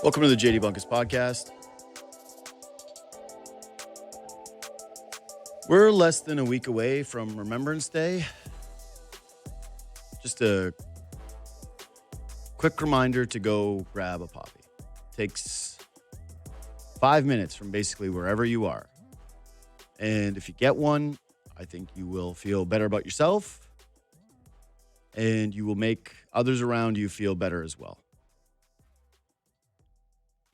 Welcome to the JD Bunkis podcast. We're less than a week away from Remembrance Day. Just a quick reminder to go grab a poppy. Takes 5 minutes from basically wherever you are. And if you get one, I think you will feel better about yourself and you will make others around you feel better as well.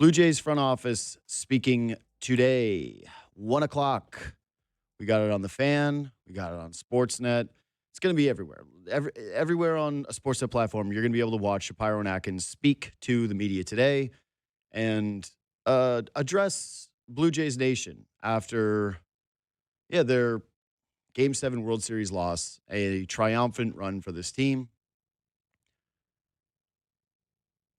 Blue Jays front office speaking today, 1 o'clock. We got it on the Fan. We got it on Sportsnet. It's going to be everywhere. Everywhere on a Sportsnet platform, you're going to be able to watch Shapiro and Atkins speak to the media today and address Blue Jays Nation after, their Game 7 World Series loss, a triumphant run for this team.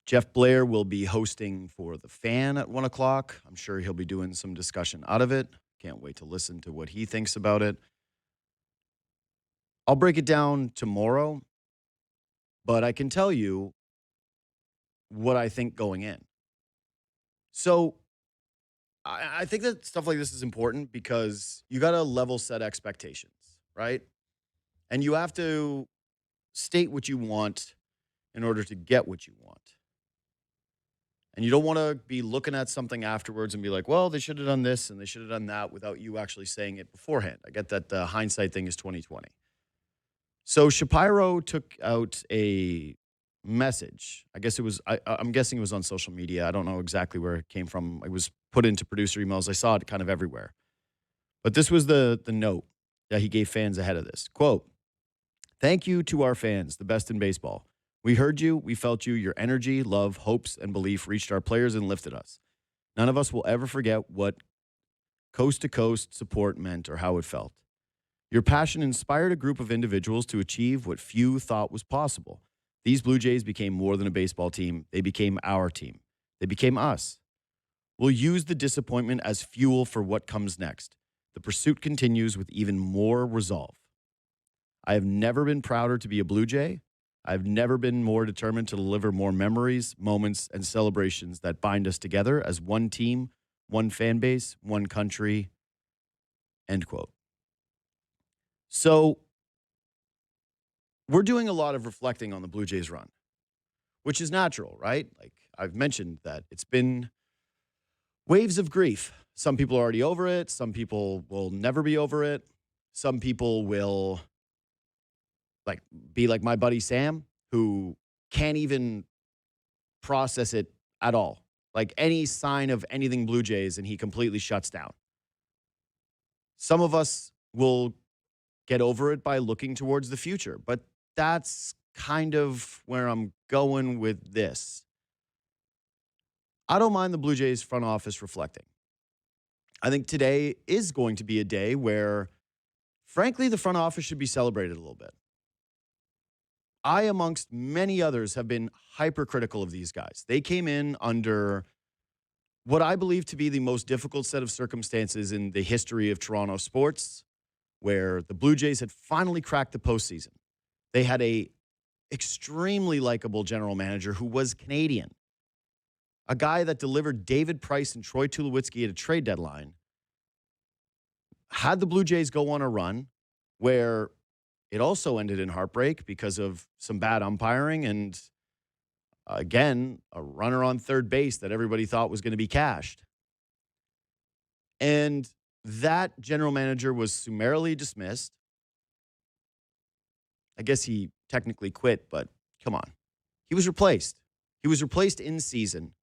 Jeff Blair will be hosting for the Fan at 1 o'clock. I'm sure he'll be doing some discussion out of it. Can't wait to listen to what he thinks about it. I'll break it down tomorrow, but I can tell you what I think going in. So I think that stuff like this is important because you got to level set expectations, right? And you have to state what you want in order to get what you want. And you don't want to be looking at something afterwards and be like, well, they should have done this and they should have done that without you actually saying it beforehand. I get that the hindsight thing is 2020. So Shapiro took out a message. I guess it was, I'm guessing it was on social media. I don't know exactly where it came from. It was put into producer emails. I saw it kind of everywhere. But this was the note that he gave fans ahead of this. Quote, "Thank you to our fans, the best in baseball. We heard you, we felt you, your energy, love, hopes, and belief reached our players and lifted us. None of us will ever forget what coast-to-coast support meant or how it felt. Your passion inspired a group of individuals to achieve what few thought was possible. These Blue Jays became more than a baseball team. They became our team. They became us. We'll use the disappointment as fuel for what comes next. The pursuit continues with even more resolve. I have never been prouder to be a Blue Jay. I've never been more determined to deliver more memories, moments, and celebrations that bind us together as one team, one fan base, one country," end quote. So we're doing a lot of reflecting on the Blue Jays run, which is natural, right? Like I've mentioned that it's been waves of grief. Some people are already over it. Some people will never be over it. Some people will be like my buddy Sam, who can't even process it at all. Like any sign of anything Blue Jays, and he completely shuts down. Some of us will get over it by looking towards the future, but that's kind of where I'm going with this. I don't mind the Blue Jays front office reflecting. I think today is going to be a day where, frankly, the front office should be celebrated a little bit. I, amongst many others, have been hypercritical of these guys. They came in under what I believe to be the most difficult set of circumstances in the history of Toronto sports, where the Blue Jays had finally cracked the postseason. They had a extremely likable general manager who was Canadian, a guy that delivered David Price and Troy Tulowitzki at a trade deadline, had the Blue Jays go on a run where it also ended in heartbreak because of some bad umpiring and, again, a runner on third base that everybody thought was going to be cashed. And that general manager was summarily dismissed. I guess he technically quit, but come on. He was replaced. He was replaced in season.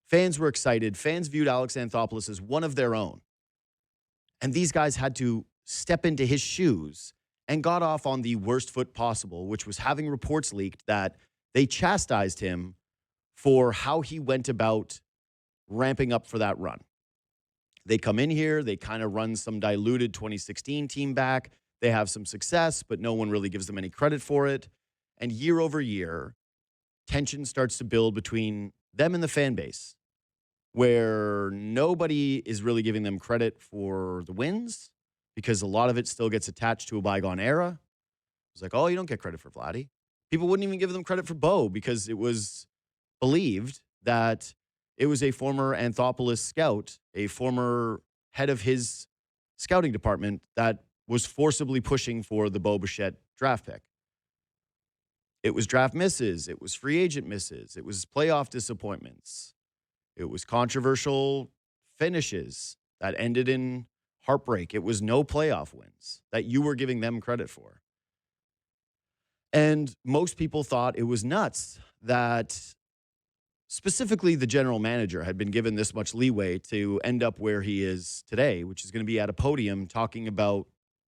Fans were excited. Fans viewed Alex Anthopoulos as one of their own. And these guys had to step into his shoes and got off on the worst foot possible, which was having reports leaked that they chastised him for how he went about ramping up for that run. They come in here, they kind of run some diluted 2016 team back. They have some success, but no one really gives them any credit for it. And year over year, tension starts to build between them and the fan base, where nobody is really giving them credit for the wins because a lot of it still gets attached to a bygone era. It's like, oh, you don't get credit for Vladdy. People wouldn't even give them credit for Bo because it was believed that It was a former Anthopoulos scout, a former head of his scouting department that was forcibly pushing for the Bo Bichette draft pick. It was draft misses. It was free agent misses. It was playoff disappointments. It was controversial finishes that ended in heartbreak. It was no playoff wins that you were giving them credit for. And most people thought it was nuts that specifically the general manager had been given this much leeway to end up where he is today, which is going to be at a podium talking about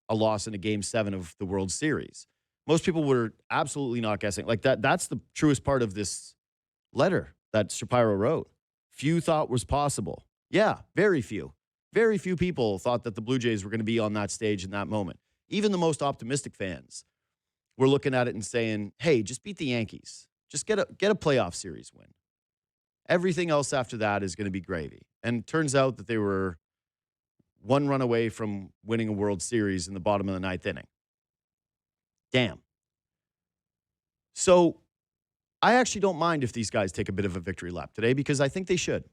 a loss in a game 7 of the World Series. Most people were absolutely not guessing. Like that's the truest part of this letter that Shapiro wrote. Few thought was possible. Yeah, very few. Very few people thought that the Blue Jays were going to be on that stage in that moment. Even the most optimistic fans were looking at it and saying, hey, just beat the Yankees. Just get a playoff series win. Everything else after that is going to be gravy. And it turns out that they were one run away from winning a World Series in the bottom of the 9th inning. Damn. So I actually don't mind if these guys take a bit of a victory lap today because I think they should.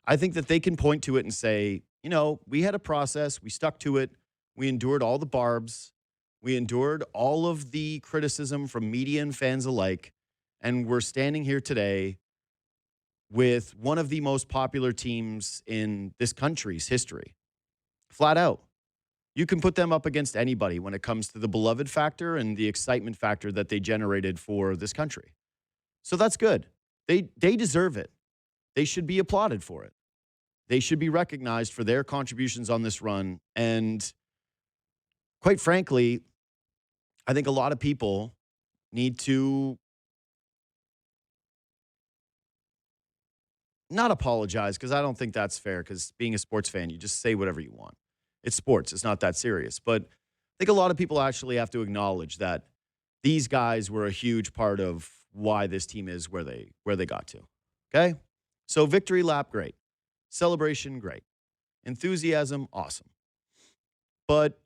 I think that they can point to it and say, you know, we had a process. We stuck to it. We endured all the barbs. We endured all of the criticism from media and fans alike. And we're standing here today with one of the most popular teams in this country's history. Flat out. You can put them up against anybody when it comes to the beloved factor and the excitement factor that they generated for this country. So that's good. They deserve it. They should be applauded for it. They should be recognized for their contributions on this run. And quite frankly, I think a lot of people need to not apologize, because I don't think that's fair, because being a sports fan, you just say whatever you want. It's sports. It's not that serious. But I think a lot of people actually have to acknowledge that these guys were a huge part of why this team is where they got to. Okay? So victory lap, great. Celebration, great. Enthusiasm, awesome. But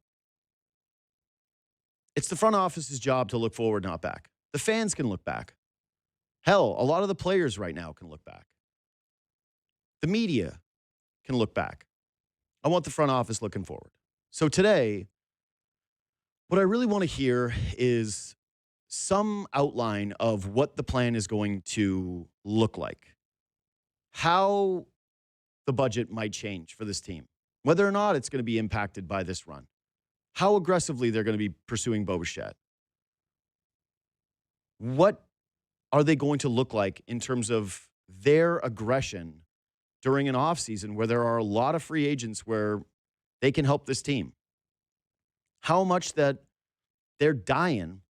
it's the front office's job to look forward, not back. The fans can look back. Hell, a lot of the players right now can look back. The media can look back. I want the front office looking forward. So today, what I really want to hear is some outline of what the plan is going to look like. How the budget might change for this team. Whether or not it's going to be impacted by this run. How aggressively they're going to be pursuing Bo Bichette. What are they going to look like in terms of their aggression during an offseason where there are a lot of free agents where they can help this team? How much that they're dying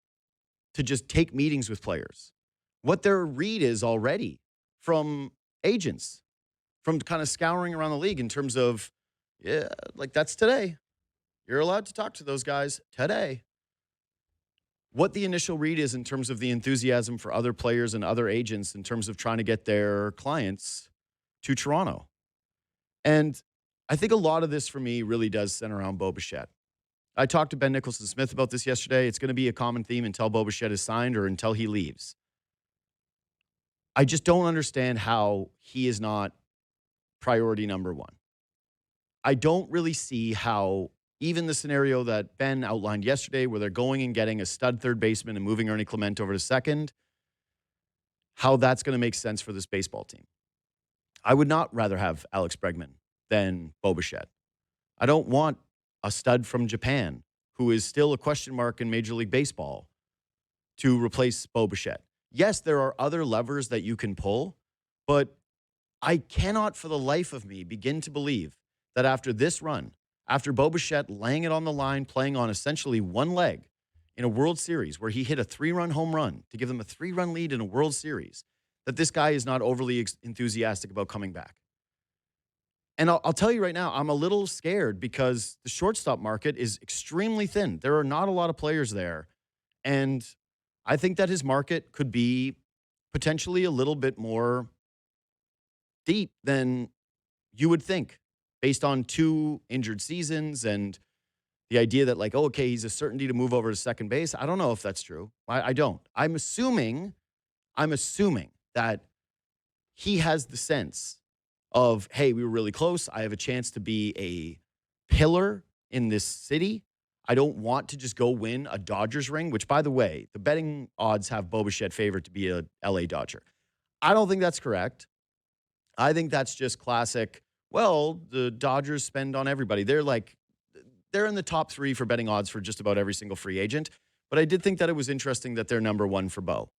to just take meetings with players. What their read is already from agents, from kind of scouring around the league in terms of, yeah, like that's today. You're allowed to talk to those guys today. What the initial read is in terms of the enthusiasm for other players and other agents in terms of trying to get their clients to Toronto. And I think a lot of this for me really does center around Bo Bichette. I talked to Ben Nicholson-Smith about this yesterday. It's going to be a common theme until Bo Bichette is signed or until he leaves. I just don't understand how he is not priority number one. I don't really see how even the scenario that Ben outlined yesterday where they're going and getting a stud third baseman and moving Ernie Clement over to second, how that's going to make sense for this baseball team. I would not rather have Alex Bregman than Bo Bichette. I don't want a stud from Japan who is still a question mark in Major League Baseball to replace Bo Bichette. Yes, there are other levers that you can pull, but I cannot for the life of me begin to believe that after this run, after Bo Bichette laying it on the line, playing on essentially one leg in a World Series where he hit a 3-run home run to give them a 3-run lead in a World Series, that this guy is not overly enthusiastic about coming back. And I'll tell you right now, I'm a little scared because the shortstop market is extremely thin. There are not a lot of players there. And I think that his market could be potentially a little bit more deep than you would think based on 2 injured seasons and the idea that like, oh, okay, he's a certainty to move over to second base. I don't know if that's true. I don't. I'm assuming that he has the sense of, hey, we were really close. I have a chance to be a pillar in this city. I don't want to just go win a Dodgers ring, which, by the way, the betting odds have Bo Bichette favored to be a LA Dodger. I don't think that's correct. I think that's just classic. Well, the Dodgers spend on everybody. They're in the top 3 for betting odds for just about every single free agent. But I did think that it was interesting that they're number 1 for Bo.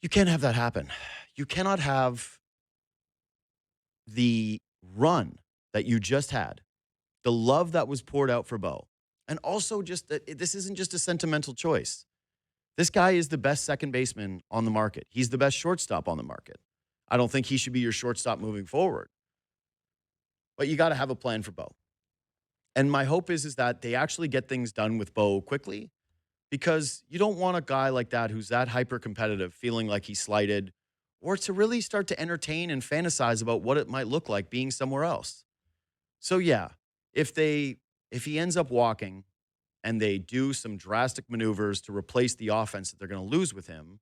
You can't have that happen. You cannot have the run that you just had, the love that was poured out for Bo, and also just that this isn't just a sentimental choice. This guy is the best second baseman on the market. He's the best shortstop on the market. I don't think he should be your shortstop moving forward. But you got to have a plan for Bo. And my hope is that they actually get things done with Bo quickly, because you don't want a guy like that who's that hyper competitive feeling like he's slighted, or to really start to entertain and fantasize about what it might look like being somewhere else. So yeah, if he ends up walking and they do some drastic maneuvers to replace the offense that they're going to lose with him,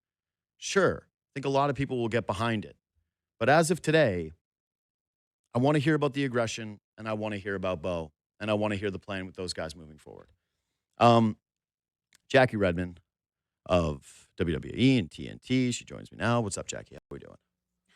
sure, I think a lot of people will get behind it. But as of today, I want to hear about the aggression, and I want to hear about Bo, and I want to hear the plan with those guys moving forward. Jackie Redmond of WWE and TNT. She joins me now. What's up, Jackie? How are we doing?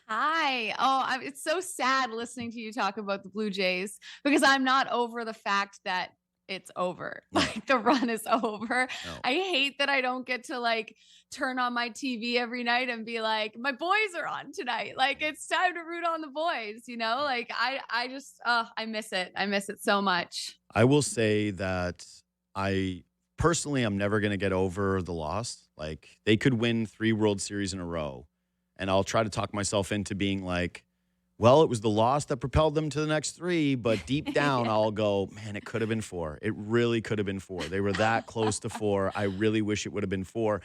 Hi. Oh, it's so sad listening to you talk about the Blue Jays, because I'm not over the fact that it's over. No. Like, the run is over. No. I hate that I don't get to turn on my TV every night and be like, my boys are on tonight. Like, it's time to root on the boys, Like, I just I miss it. I miss it so much. I will say that I personally, I'm never going to get over the loss. Like, they could win 3 World Series in a row, and I'll try to talk myself into being like, well, it was the loss that propelled them to the next 3, but deep down, Yeah. I'll go, man, it could have been 4. It really could have been 4. They were that close to 4. I really wish it would have been 4.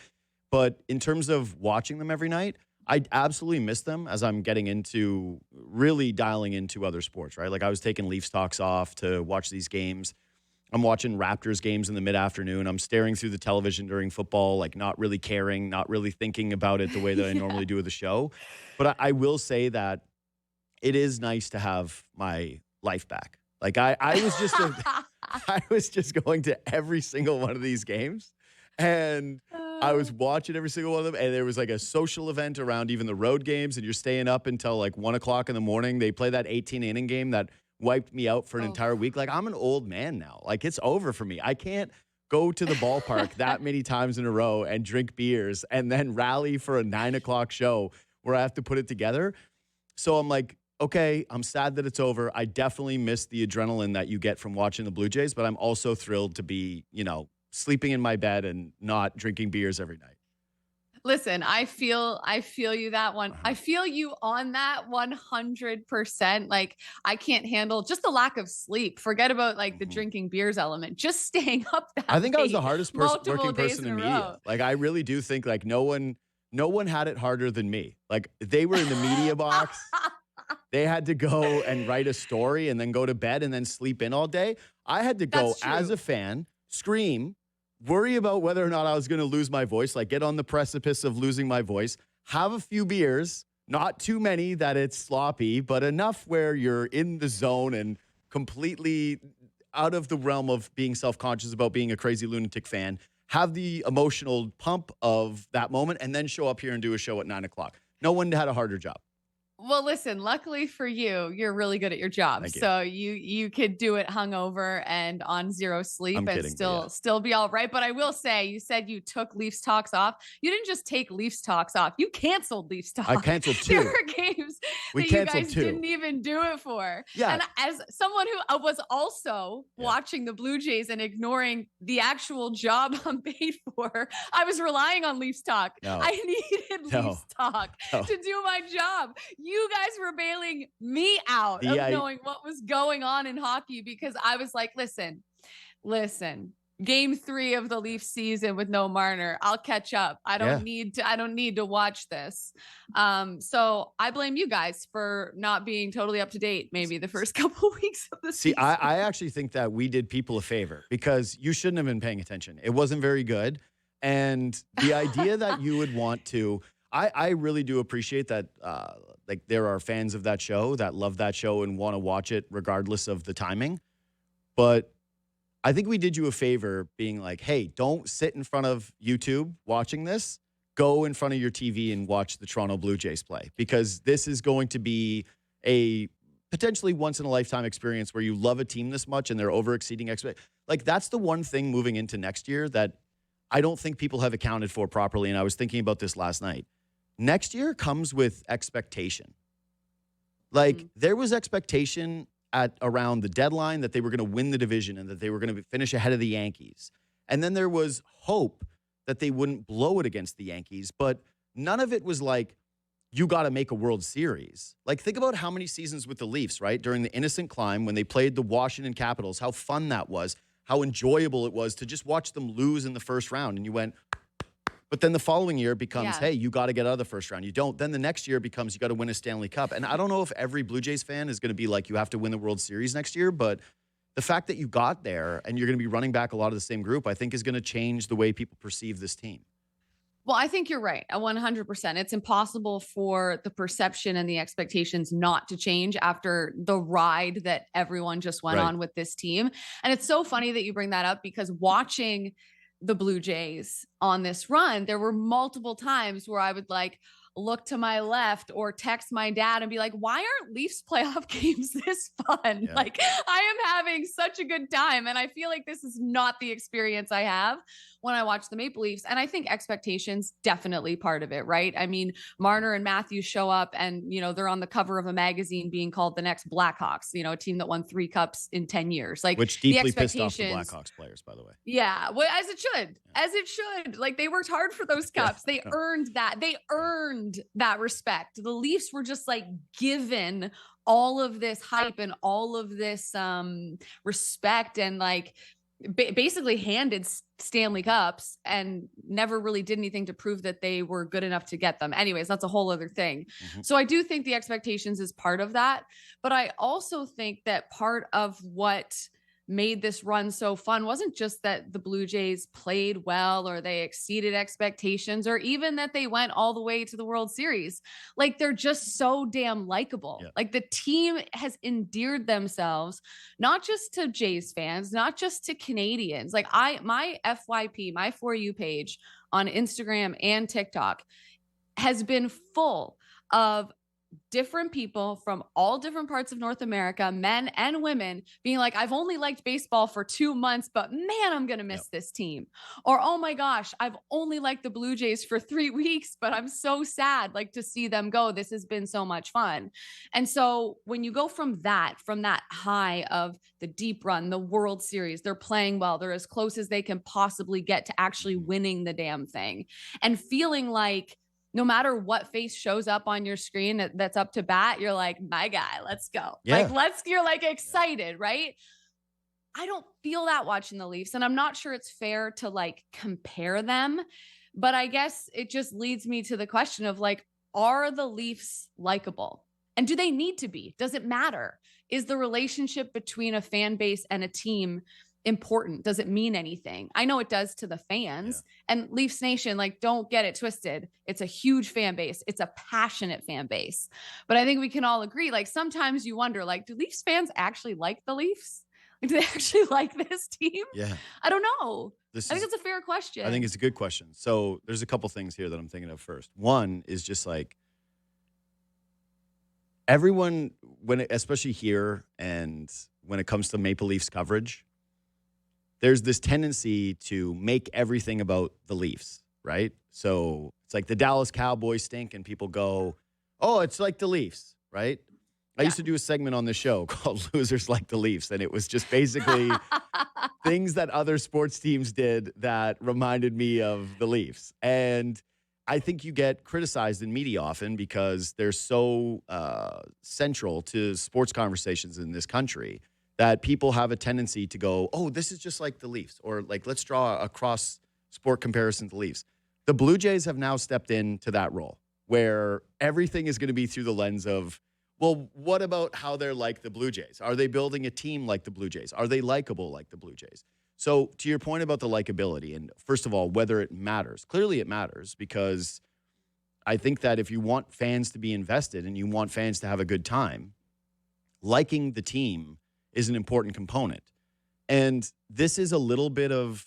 But in terms of watching them every night, I absolutely miss them as I'm getting into really dialing into other sports, right? Like, I was taking Leafs talks off to watch these games. I'm watching Raptors games in the mid-afternoon. I'm staring through the television during football, like not really caring, not really thinking about it the way that I normally do with the show. But I will say that it is nice to have my life back. Like, I was just going to every single one of these games, and I was watching every single one of them. And there was like a social event around even the road games, and you're staying up until like 1 o'clock in the morning. They play that 18-inning game that wiped me out for an entire week. Like, I'm an old man now. Like, it's over for me. I can't go to the ballpark that many times in a row and drink beers and then rally for a 9 o'clock show where I have to put it together. So I'm like, okay, I'm sad that it's over. I definitely miss the adrenaline that you get from watching the Blue Jays, but I'm also thrilled to be, sleeping in my bed and not drinking beers every night. Listen, I feel you that one. I feel you on that 100%. Like, I can't handle just the lack of sleep. Forget about the drinking beers element. Just staying up that I think I was late, the hardest working person in media. Like, I really do think no one had it harder than me. Like, they were in the media box. They had to go and write a story and then go to bed and then sleep in all day. I had to go as a fan, scream, worry about whether or not I was going to lose my voice, like get on the precipice of losing my voice, have a few beers, not too many that it's sloppy, but enough where you're in the zone and completely out of the realm of being self-conscious about being a crazy lunatic fan, have the emotional pump of that moment, and then show up here and do a show at 9 o'clock. No one had a harder job. Well, listen, luckily for you, you're really good at your job. Thank you. So you could do it hungover and on zero sleep I'm and kidding, still be all right. But I will say, you said you took Leafs talks off. You didn't just take Leafs talks off. You canceled Leafs talks. I canceled 2. There were games We that you canceled guys 2. didn't even do it for. Yeah. And as someone who was also watching the Blue Jays and ignoring the actual job I'm paid for, I was relying on Leafs talk. No. I needed Leafs talk to do my job. You guys were bailing me out of knowing what was going on in hockey, because I was like, listen, game 3 of the Leafs season with no Marner, I'll catch up. I don't need to watch this. So I blame you guys for not being totally up to date maybe the first couple of weeks of the season. I actually think that we did people a favor, because you shouldn't have been paying attention. It wasn't very good. And the idea that you would want to, I really do appreciate that. Like there are fans of that show that love that show and want to watch it regardless of the timing. But I think we did you a favor being like, hey, don't sit in front of YouTube watching this. Go in front of your TV and watch the Toronto Blue Jays play, because this is going to be a potentially once in a lifetime experience where you love a team this much and they're over exceeding expectations. Like that's the one thing moving into next year that I don't think people have accounted for properly. And I was thinking about this last night. Next year comes with expectation. Like there was expectation at around the deadline that they were going to win the division and that they were going to finish ahead of the Yankees. And then there was hope that they wouldn't blow it against the Yankees, but none of it was like, you got to make a World Series. Like think about how many seasons with the Leafs, right? During the innocent climb when they played the Washington Capitals, how fun that was, how enjoyable it was to just watch them lose in the first round. And you went, but then the following year becomes, hey, you got to get out of the first round. You don't. Then the next year becomes, you got to win a Stanley Cup. And I don't know if every Blue Jays fan is going to be like, you have to win the World Series next year. But the fact that you got there and you're going to be running back a lot of the same group, I think is going to change the way people perceive this team. Well, I think you're right. 100%. It's impossible for the perception and the expectations not to change after the ride that everyone just went on with this team. And it's so funny that you bring that up, because watching the Blue Jays on this run, there were multiple times where I would like look to my left or text my dad and be like, why aren't Leafs playoff games this fun? Yeah. Like I am having such a good time. And I feel like this is not the experience I have when I watch the Maple Leafs. And I think expectations definitely part of it, right? I mean, Marner and Matthews show up and, you know, they're on the cover of a magazine being called the next Blackhawks, you know, a team that won 3 cups in 10 years. Like, which deeply pissed off the Blackhawks players, by the way. Yeah. Well, as it should, as it should. Like they worked hard for those cups. They earned that. They earned that respect. The Leafs were just like given all of this hype and all of this respect and like basically handed Stanley Cups and never really did anything to prove that they were good enough to get them. Anyways, that's a whole other thing. So I do think the expectations is part of that. But I also think that part of what made this run so fun wasn't just that the Blue Jays played well or they exceeded expectations or even that they went all the way to the World Series. Like they're just so damn likable. Yeah. Like the team has endeared themselves, not just to Jays fans, not just to Canadians. Like my FYP, my For You page on Instagram and TikTok has been full of different people from all different parts of North America, men and women, being like, I've only liked baseball for 2 months, but man, I'm going to miss this team. Or, oh my gosh, I've only liked the Blue Jays for 3 weeks, but I'm so sad like to see them go. This has been so much fun. And so when you go from that high of the deep run, the World Series, they're playing well, they're as close as they can possibly get to actually winning the damn thing and feeling like no matter what face shows up on your screen that's up to bat, you're like, my guy, let's go. Yeah. Like, you're like excited, right? I don't feel that watching the Leafs. And I'm not sure it's fair to like compare them, but I guess it just leads me to the question of like, are the Leafs likable? And do they need to be? Does it matter? Is the relationship between a fan base and a team important? Does it mean anything? I know it does to the fans. And Leafs Nation, like, don't get it twisted. It's a huge fan base. It's a passionate fan base. But I think we can all agree, like, sometimes you wonder, like, do Leafs fans actually like the Leafs? Like, do they actually like this team? Yeah. I don't know. I think it's a fair question. I think it's a good question. So there's a couple things here that I'm thinking of first. One is just like, everyone, especially here and when it comes to Maple Leafs coverage, there's this tendency to make everything about the Leafs, right? So it's like the Dallas Cowboys stink and people go, oh, it's like the Leafs, right? I used to do a segment on the show called Losers Like the Leafs, and it was just basically things that other sports teams did that reminded me of the Leafs. And I think you get criticized in media often because they're so central to sports conversations in this country that people have a tendency to go, oh, this is just like the Leafs, or like, let's draw a cross-sport comparison to the Leafs. The Blue Jays have now stepped into that role where everything is going to be through the lens of, well, what about how they're like the Blue Jays? Are they building a team like the Blue Jays? Are they likable like the Blue Jays? So to your point about the likability, and first of all, whether it matters, clearly it matters because I think that if you want fans to be invested and you want fans to have a good time, liking the team is an important component. And this is a little bit of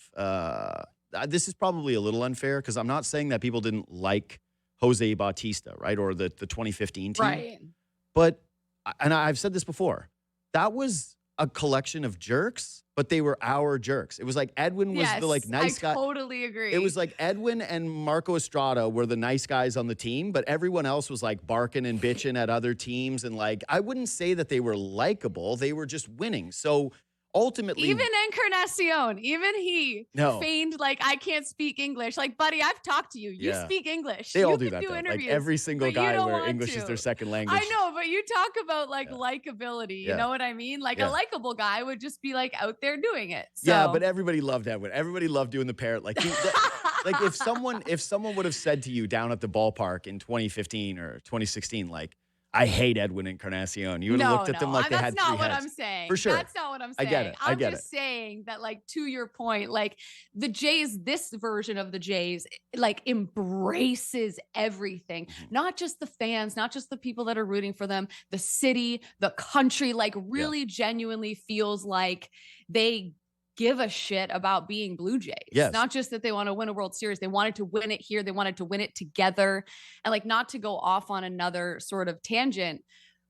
this is probably a little unfair because I'm not saying that people didn't like Jose Bautista, right, or the 2015 team. Right. But, and I've said this before, that was a collection of jerks, but they were our jerks. It was like Edwin was the like nice guy. I totally agree. It was like Edwin and Marco Estrada were the nice guys on the team, but everyone else was like barking and bitching at other teams. And like, I wouldn't say that they were likable. They were just winning. So ultimately, even Encarnacion, even he feigned like, I can't speak English. Like, buddy, I've talked to you. You speak English. They all do can that. Interviews, like every single guy where English is their second language. I know, but you talk about like likability. You know what I mean? Like a likable guy would just be like out there doing it. So. Yeah, but everybody loved Edwin. Everybody loved doing the parrot. Like, like if someone would have said to you down at the ballpark in 2015 or 2016, like, I hate Edwin Encarnacion. You would have looked at them like they had three heads. That's not what I'm saying. For sure. That's not what I'm saying. I get it. I'm just saying that, like, to your point, like the Jays, this version of the Jays, like embraces everything, not just the fans, not just the people that are rooting for them, the city, the country, like really genuinely feels like they give a shit about being Blue Jays. Yes. Not just that they want to win a World Series. They wanted to win it here. They wanted to win it together. And like, not to go off on another sort of tangent,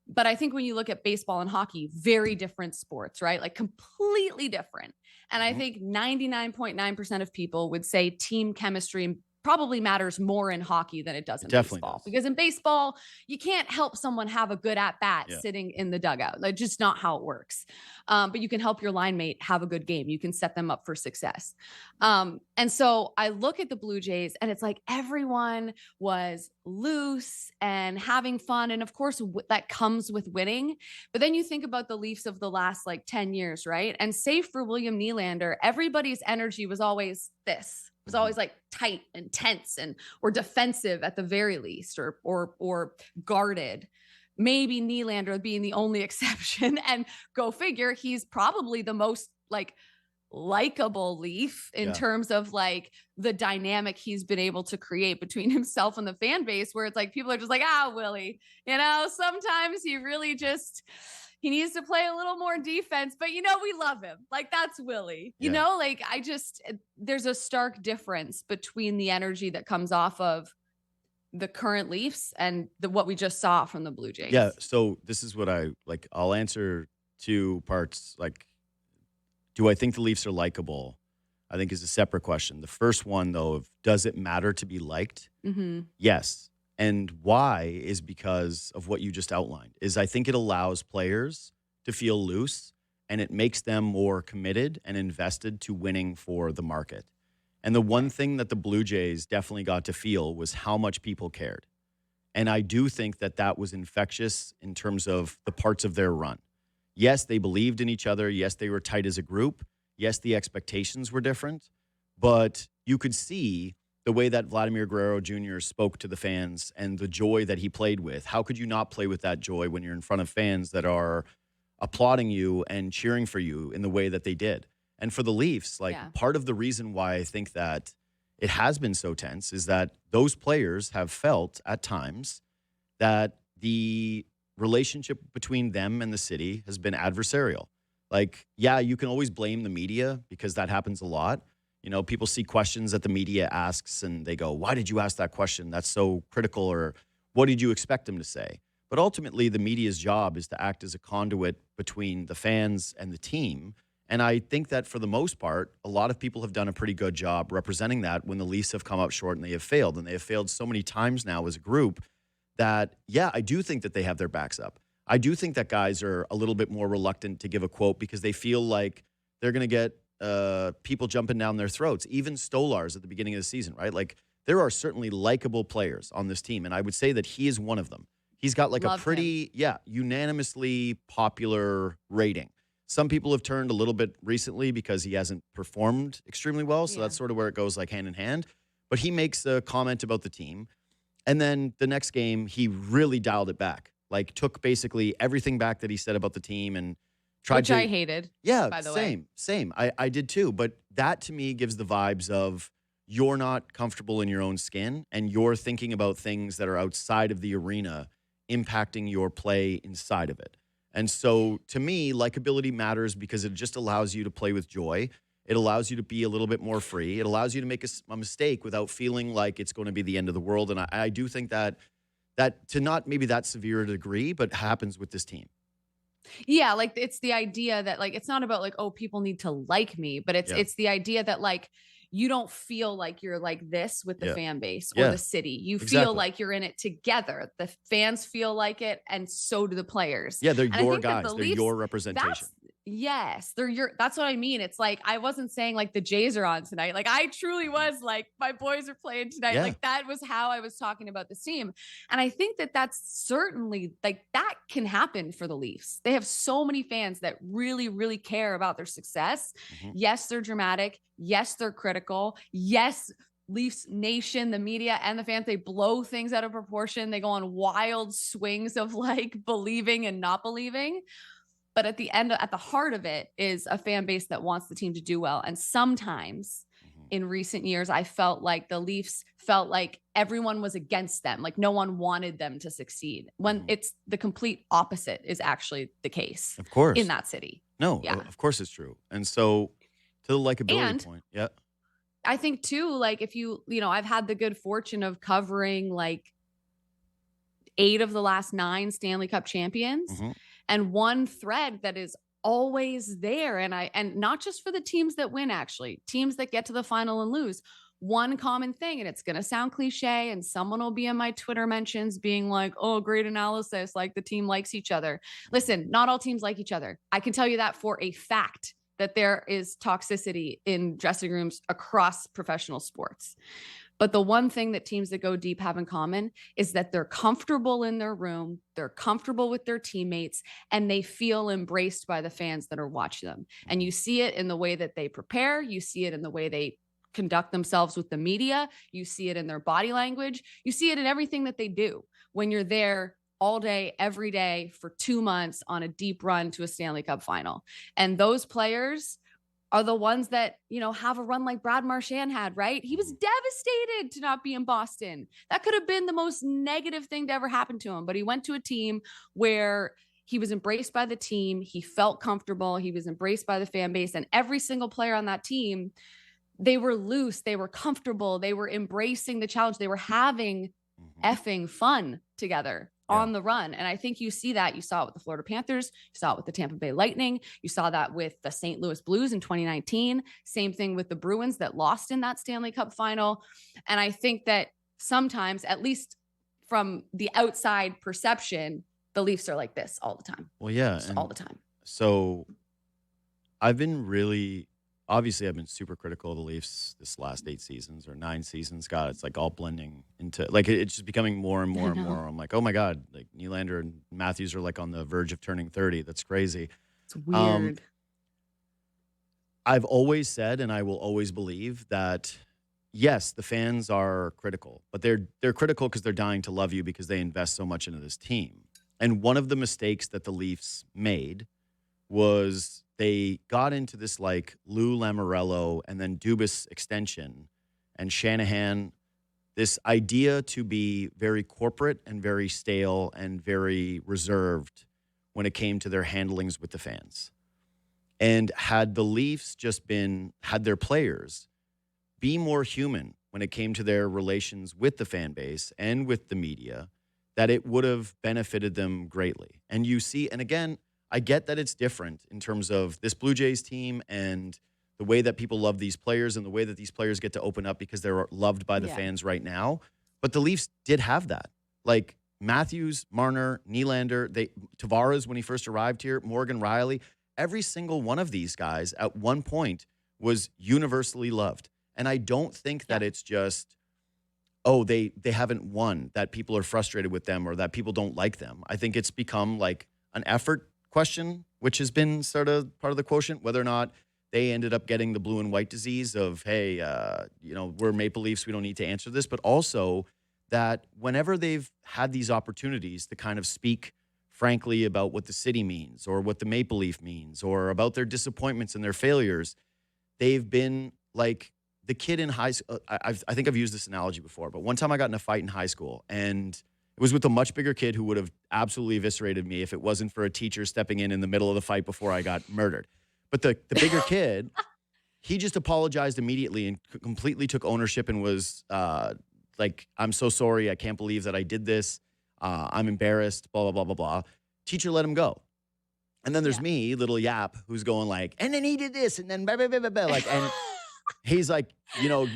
but I think when you look at baseball and hockey, very different sports, right? Like completely different. And I think 99.9% of people would say team chemistry probably matters more in hockey than it does in baseball. Because in baseball, you can't help someone have a good at bat sitting in the dugout. Like, just not how it works. But you can help your line mate have a good game. You can set them up for success. And so I look at the Blue Jays and it's like everyone was loose and having fun. And of course, that comes with winning. But then you think about the Leafs of the last like 10 years, right? And save for William Nylander, everybody's energy was always this. It was always like tight and tense and or defensive at the very least, or guarded. Maybe Nylander being the only exception, and go figure, he's probably the most like likable Leaf in terms of like the dynamic he's been able to create between himself and the fan base, where it's like people are just like, Willie, sometimes he really just he needs to play a little more defense, but we love him. Like, that's Willie, like there's a stark difference between the energy that comes off of the current Leafs and what we just saw from the Blue Jays. Yeah. So this is what I'll answer two parts. Like, do I think the Leafs are likable? I think is a separate question. The first one, though, of does it matter to be liked? Mm-hmm. Yes. And why is because of what you just outlined. Is I think it allows players to feel loose and it makes them more committed and invested to winning for the market. And the one thing that the Blue Jays definitely got to feel was how much people cared. And I do think that that was infectious in terms of the parts of their run. Yes, they believed in each other. Yes, they were tight as a group. Yes, the expectations were different. But you could see the way that Vladimir Guerrero Jr. spoke to the fans and the joy that he played with. How could you not play with that joy when you're in front of fans that are applauding you and cheering for you in the way that they did? And for the Leafs, part of the reason why I think that it has been so tense is that those players have felt at times that the relationship between them and the city has been adversarial. Like, you can always blame the media because that happens a lot. People see questions that the media asks and they go, why did you ask that question? That's so critical. Or what did you expect them to say? But ultimately, the media's job is to act as a conduit between the fans and the team. And I think that for the most part, a lot of people have done a pretty good job representing that when the Leafs have come up short and they have failed. And they have failed so many times now as a group that, I do think that they have their backs up. I do think that guys are a little bit more reluctant to give a quote because they feel like they're going to get people jumping down their throats. Even Stolarz at the beginning of the season, right? Like, there are certainly likable players on this team, and I would say that he is one of them. He's got like a pretty, unanimously popular rating. Some people have turned a little bit recently because he hasn't performed extremely well, so that's sort of where it goes like hand in hand. But he makes a comment about the team, and then the next game, he really dialed it back. Like, took basically everything back that he said about the team and tried I hated. Yeah, by the way. Same. I did too. But that to me gives the vibes of you're not comfortable in your own skin and you're thinking about things that are outside of the arena impacting your play inside of it. And so to me, likability matters because it just allows you to play with joy. It allows you to be a little bit more free. It allows you to make a mistake without feeling like it's going to be the end of the world. And I do think that to not maybe that severe a degree, but happens with this team. Yeah, like it's the idea that like it's not about like, oh, people need to like me, but it's the idea that like you don't feel like you're like this with the fan base or the city. You feel like you're in it together. The fans feel like it, and so do the players. Yeah, they're and your guys. They're your representation. Yes, that's what I mean. It's like, I wasn't saying like the Jays are on tonight. Like I truly was like, my boys are playing tonight. Yeah. Like that was how I was talking about this team. And I think that that's certainly like that can happen for the Leafs. They have so many fans that really, really care about their success. Mm-hmm. Yes, they're dramatic. Yes, they're critical. Yes, Leafs Nation, the media and the fans, they blow things out of proportion. They go on wild swings of like believing and not believing. But at the heart of it is a fan base that wants the team to do well. And sometimes in recent years, I felt like the Leafs felt like everyone was against them. Like no one wanted them to succeed, when it's the complete opposite is actually the case. Of course. In that city. No, of course it's true. And so to the likability point. Yeah. I think too, like if I've had the good fortune of covering like 8 of the last 9 Stanley Cup champions. Mm-hmm. And one thread that is always there, and not just for the teams that win, actually, teams that get to the final and lose, one common thing, and it's going to sound cliche, and someone will be in my Twitter mentions being like, oh, great analysis, like the team likes each other. Listen, not all teams like each other. I can tell you that for a fact, that there is toxicity in dressing rooms across professional sports. But the one thing that teams that go deep have in common is that they're comfortable in their room, they're comfortable with their teammates, and they feel embraced by the fans that are watching them. And you see it in the way that they prepare. You see it in the way they conduct themselves with the media. You see it in their body language. You see it in everything that they do when you're there all day, every day for 2 months on a deep run to a Stanley Cup final. And those players are the ones that, have a run like Brad Marchand had, right? He was devastated to not be in Boston. That could have been the most negative thing to ever happen to him. But he went to a team where he was embraced by the team. He felt comfortable. He was embraced by the fan base. And every single player on that team, they were loose. They were comfortable. They were embracing the challenge. They were having effing fun together. On the run. And I think you see that. You saw it with the Florida Panthers. You saw it with the Tampa Bay Lightning. You saw that with the St. Louis Blues in 2019. Same thing with the Bruins that lost in that Stanley Cup final. And I think that sometimes, at least from the outside perception, the Leafs are like this all the time. Well, yeah. All the time. So obviously I've been super critical of the Leafs this last 8 seasons or 9 seasons. God, it's like all blending into, like, it's just becoming more and more and more. I'm like, oh my God, like Nylander and Matthews are like on the verge of turning 30. That's crazy. It's weird. I've always said, and I will always believe that, yes, the fans are critical, but they're critical because they're dying to love you because they invest so much into this team. And one of the mistakes that the Leafs made was they got into this like Lou Lamoriello and then Dubas extension and Shanahan, this idea to be very corporate and very stale and very reserved when it came to their handlings with the fans. And had the Leafs just had their players be more human when it came to their relations with the fan base and with the media, that it would have benefited them greatly. And you see, and again, I get that it's different in terms of this Blue Jays team and the way that people love these players and the way that these players get to open up because they're loved by the fans right now. But the Leafs did have that. Like Matthews, Marner, Nylander, Tavares when he first arrived here, Morgan Riley, every single one of these guys at one point was universally loved. And I don't think that it's just, they haven't won, that people are frustrated with them or that people don't like them. I think it's become like an effort question, which has been sort of part of the quotient, whether or not they ended up getting the blue and white disease of, hey, we're Maple Leafs, we don't need to answer this, but also that whenever they've had these opportunities to kind of speak frankly about what the city means or what the Maple Leaf means or about their disappointments and their failures, they've been like the kid in high school, I think I've used this analogy before, but one time I got in a fight in high school, and it was with a much bigger kid who would have absolutely eviscerated me if it wasn't for a teacher stepping in the middle of the fight before I got murdered. But the bigger kid, he just apologized immediately and completely took ownership and was like, I'm so sorry. I can't believe that I did this. I'm embarrassed, blah, blah, blah, blah, blah. Teacher let him go. And then there's me, little yap, who's going like, and then he did this, and then blah, blah, blah, blah, blah. Like, and he's like, you know,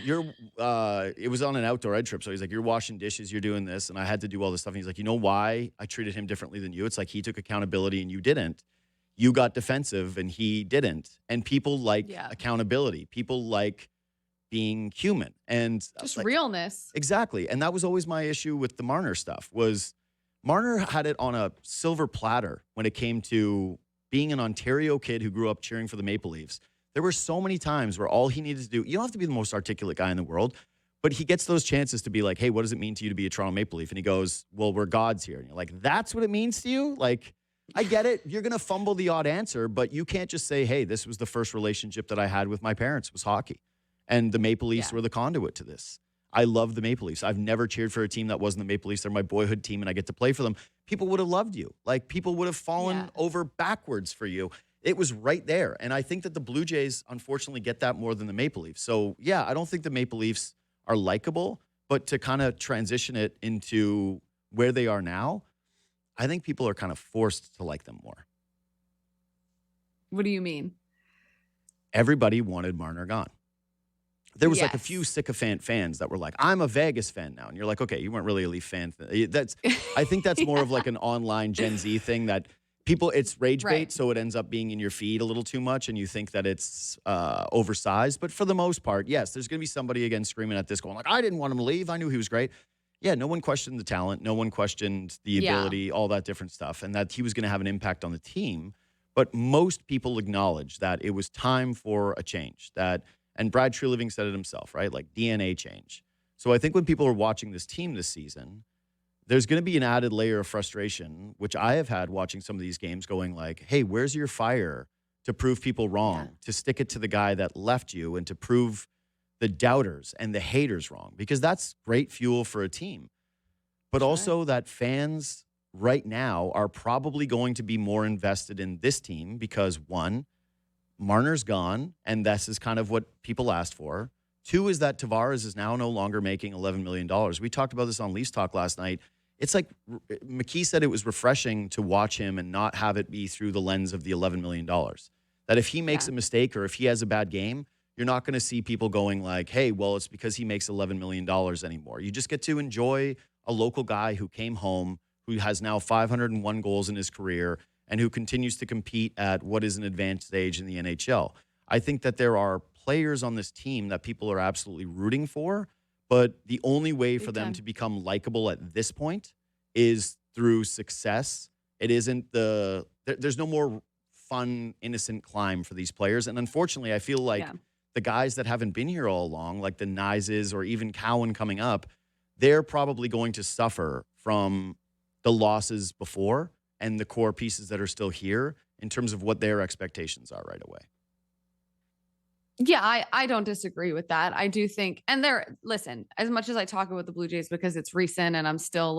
it was on an outdoor ed trip. So he's like, you're washing dishes, you're doing this. And I had to do all this stuff. And he's like, you know why I treated him differently than you? It's like he took accountability and you didn't. You got defensive and he didn't. And people like accountability. People like being human and just like, realness. Exactly. And that was always my issue with the Marner stuff was Marner had it on a silver platter when it came to being an Ontario kid who grew up cheering for the Maple Leafs. There were so many times where all he needed to do, you don't have to be the most articulate guy in the world, but he gets those chances to be like, hey, what does it mean to you to be a Toronto Maple Leaf? And he goes, well, we're gods here. And you're like, that's what it means to you? Like, I get it. You're going to fumble the odd answer, but you can't just say, hey, this was the first relationship that I had with my parents was hockey. And the Maple Leafs were the conduit to this. I love the Maple Leafs. I've never cheered for a team that wasn't the Maple Leafs. They're my boyhood team, and I get to play for them. People would have loved you. Like, people would have fallen over backwards for you. It was right there. And I think that the Blue Jays, unfortunately, get that more than the Maple Leafs. So, yeah, I don't think the Maple Leafs are likable, but to kind of transition it into where they are now, I think people are kind of forced to like them more. What do you mean? Everybody wanted Marner gone. There was like a few sycophant fans that were like, I'm a Vegas fan now. And you're like, okay, you weren't really a Leaf fan. I think that's more of like an online Gen Z thing that people, it's rage bait. So it ends up being in your feed a little too much and you think that it's oversized. But for the most part, yes, there's going to be somebody again screaming at this going like, I didn't want him to leave. I knew he was great. Yeah, no one questioned the talent. No one questioned the ability, all that different stuff. And that he was going to have an impact on the team. But most people acknowledge that it was time for a change. And Brad Treliving said it himself, right? Like DNA change. So I think when people are watching this team this season, there's going to be an added layer of frustration, which I have had watching some of these games going like, hey, where's your fire to prove people wrong, to stick it to the guy that left you and to prove the doubters and the haters wrong? Because that's great fuel for a team. But also that fans right now are probably going to be more invested in this team because, one, Marner's gone, and this is kind of what people asked for. Two is that Tavares is now no longer making $11 million. We talked about this on Leafs Talk last night. It's like McKee said it was refreshing to watch him and not have it be through the lens of the $11 million. That if he makes a mistake or if he has a bad game, you're not going to see people going like, hey, well, it's because he makes $11 million anymore. You just get to enjoy a local guy who came home, who has now 501 goals in his career, and who continues to compete at what is an advanced stage in the NHL. I think that there are players on this team that people are absolutely rooting for, but the only way for them to become likable at this point is through success. It isn't there's no more fun, innocent climb for these players. And unfortunately, I feel like the guys that haven't been here all along, like the Nyses or even Cowan coming up, they're probably going to suffer from the losses before and the core pieces that are still here in terms of what their expectations are right away. Yeah, I don't disagree with that. I do think, and listen, as much as I talk about the Blue Jays because it's recent and I'm still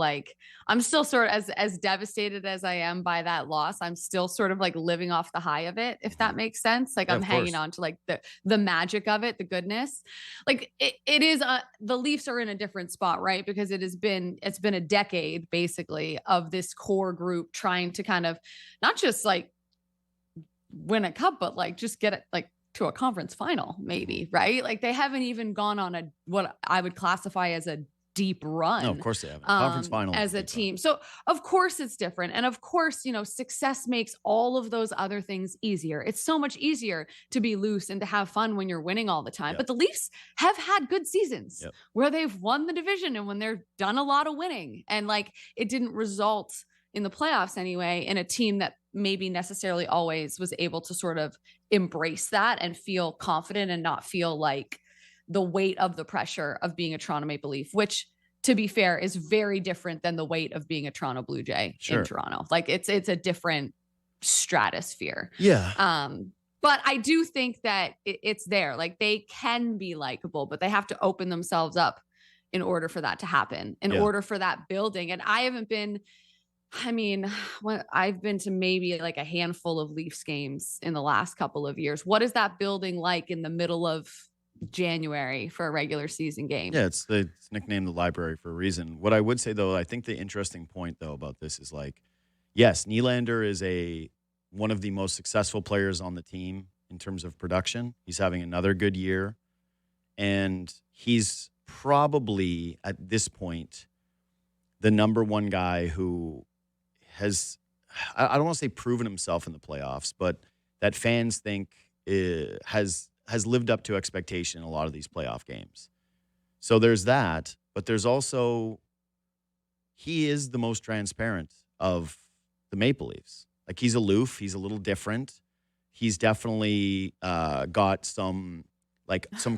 sort of as devastated as I am by that loss, I'm still sort of like living off the high of it, if that makes sense. Like I'm hanging on to like the magic of it, the goodness. Like it is, the Leafs are in a different spot, right? Because it's been a decade basically of this core group trying to kind of not just like win a cup, but like just get it like to a conference final, maybe, right? Like they haven't even gone on what I would classify as a deep run. No, of course they haven't. Conference final as a team. So of course it's different. And of course, success makes all of those other things easier. It's so much easier to be loose and to have fun when you're winning all the time. But the Leafs have had good seasons where they've won the division and when they've done a lot of winning. And like it didn't result in the playoffs anyway, in a team that maybe necessarily always was able to sort of embrace that and feel confident and not feel like the weight of the pressure of being a Toronto Maple Leaf, which to be fair is very different than the weight of being a Toronto Blue Jay in Toronto. Like it's a different stratosphere. Yeah. But I do think that it's there. Like, they can be likable, but they have to open themselves up in order for that to happen, in order for that building. And I haven't been, I mean, I've been to maybe like a handful of Leafs games in the last couple of years. What is that building like in the middle of January for a regular season game? Yeah, it's nicknamed the library for a reason. What I would say, though, I think the interesting point, though, about this is like, yes, Nylander is one of the most successful players on the team in terms of production. He's having another good year, and he's probably at this point the number one guy who has, I don't want to say proven himself in the playoffs, but that fans think has lived up to expectation in a lot of these playoff games. So there's that, but there's also, he is the most transparent of the Maple Leafs. Like, he's aloof. He's a little different. He's definitely got some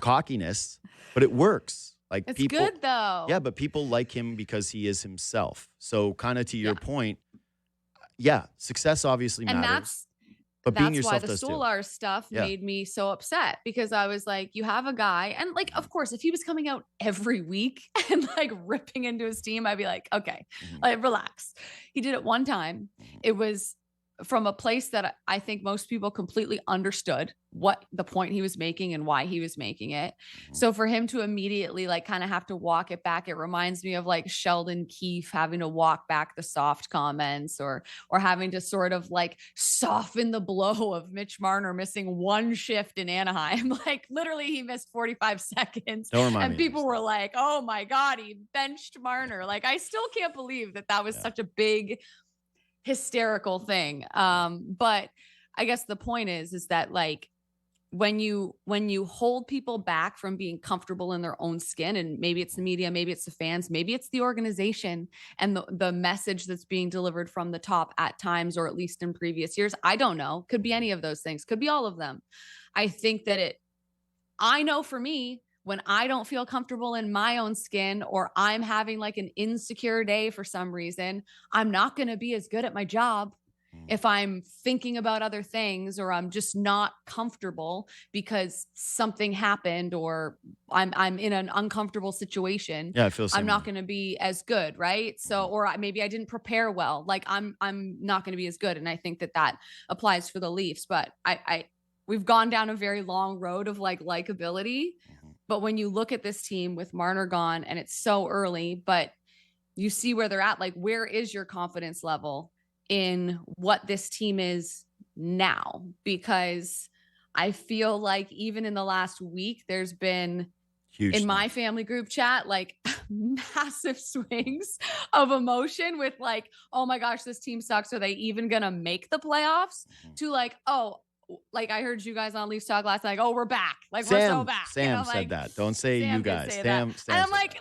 cockiness, but it works. Like, it's people, good though. Yeah, but people like him because he is himself. So kind of to your point, yeah, success obviously matters. But being yourself does too. That's why the Stolar stuff made me so upset, because I was like, you have a guy, and like, of course, if he was coming out every week and like ripping into his team, I'd be like, okay, like, relax. He did it one time. It was from a place that I think most people completely understood what the point he was making and why he was making it. So for him to immediately like kind of have to walk it back, it reminds me of like Sheldon Keefe having to walk back the soft comments, or having to sort of like soften the blow of Mitch Marner missing one shift in Anaheim. Like, literally he missed 45 seconds and people were like, oh my God, he benched Marner. Like, I still can't believe that was such a big hysterical thing. But I guess the point is that like, when you hold people back from being comfortable in their own skin, and maybe it's the media, maybe it's the fans, maybe it's the organization and the message that's being delivered from the top at times, or at least in previous years, I don't know, could be any of those things, could be all of them. I think that I know for me, when I don't feel comfortable in my own skin, or I'm having like an insecure day for some reason, I'm not going to be as good at my job if I'm thinking about other things, or I'm just not comfortable because something happened, or I'm in an uncomfortable situation. Yeah, I feel the same I'm not going to be as good, right? So, or maybe I didn't prepare well. Like, I'm not going to be as good, and I think that applies for the Leafs. But we've gone down a very long road of like likability. But when you look at this team with Marner gone, and it's so early, but you see where they're at, like, where is your confidence level in what this team is now? Because I feel like even in the last week, there's been in my family group chat, like massive swings of emotion with like, oh my gosh, this team sucks. Are they even going to make the playoffs? To like, oh, like I heard you guys on Leafs Talk last night, like, oh, we're back. Like, we're so back. Sam said that. Don't say you guys. Sam and I'm like,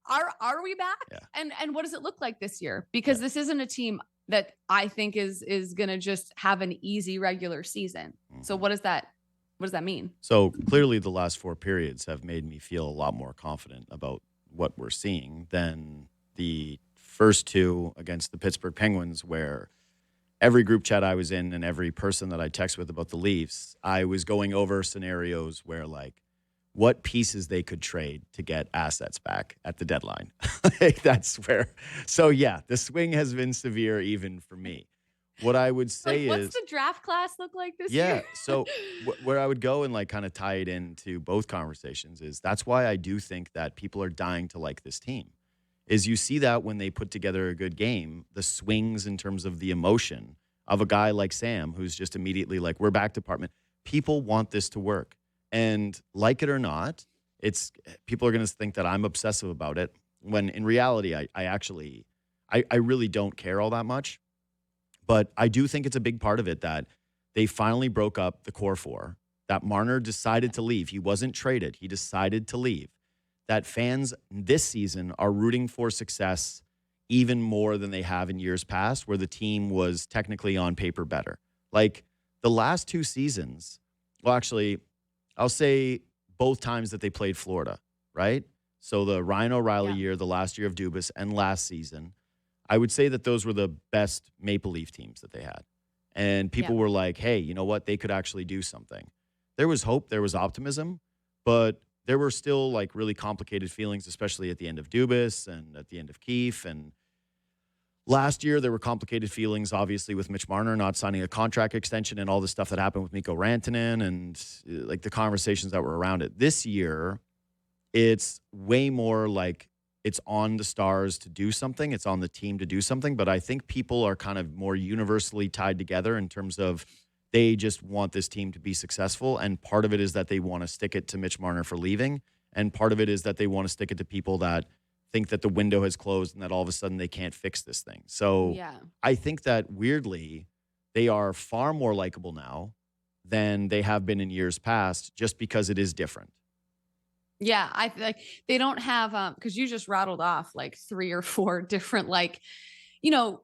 are we back? Yeah. And what does it look like this year? Because this isn't a team that I think is going to just have an easy regular season. So what does that mean? So clearly the last 4 periods have made me feel a lot more confident about what we're seeing than the first 2 against the Pittsburgh Penguins, where every group chat I was in and every person that I text with about the Leafs, I was going over scenarios where like what pieces they could trade to get assets back at the deadline. Like, that's where. So yeah, the swing has been severe even for me. What I would say is, what's the draft class look like this year? Yeah. So where I would go and like kind of tie it into both conversations is, that's why I do think that people are dying to like this team. Is you see that when they put together a good game, the swings in terms of the emotion of a guy like Sam, who's just immediately like, we're back, department. People want this to work. And like it or not, people are going to think that I'm obsessive about it, when in reality, I really don't care all that much. But I do think it's a big part of it that they finally broke up the core 4, that Marner decided to leave. He wasn't traded. He decided to leave. That fans this season are rooting for success even more than they have in years past, where the team was technically on paper better. Like the last 2 seasons, well, actually, I'll say both times that they played Florida, right? So the Ryan O'Reilly year, the last year of Dubas, and last season, I would say that those were the best Maple Leaf teams that they had. And people were like, hey, you know what? They could actually do something. There was hope. There was optimism. But there were still like really complicated feelings, especially at the end of Dubas and at the end of Keefe. And last year, there were complicated feelings, obviously, with Mitch Marner not signing a contract extension and all the stuff that happened with Mikko Rantanen and like the conversations that were around it. This year, it's way more like it's on the Stars to do something. It's on the team to do something. But I think people are kind of more universally tied together in terms of they just want this team to be successful. And part of it is that they want to stick it to Mitch Marner for leaving. And part of it is that they want to stick it to people that think that the window has closed and that all of a sudden they can't fix this thing. So I think that weirdly, they are far more likable now than they have been in years past just because it is different. Yeah, I feel like they don't have, because you just rattled off like 3 or 4 different, like, you know,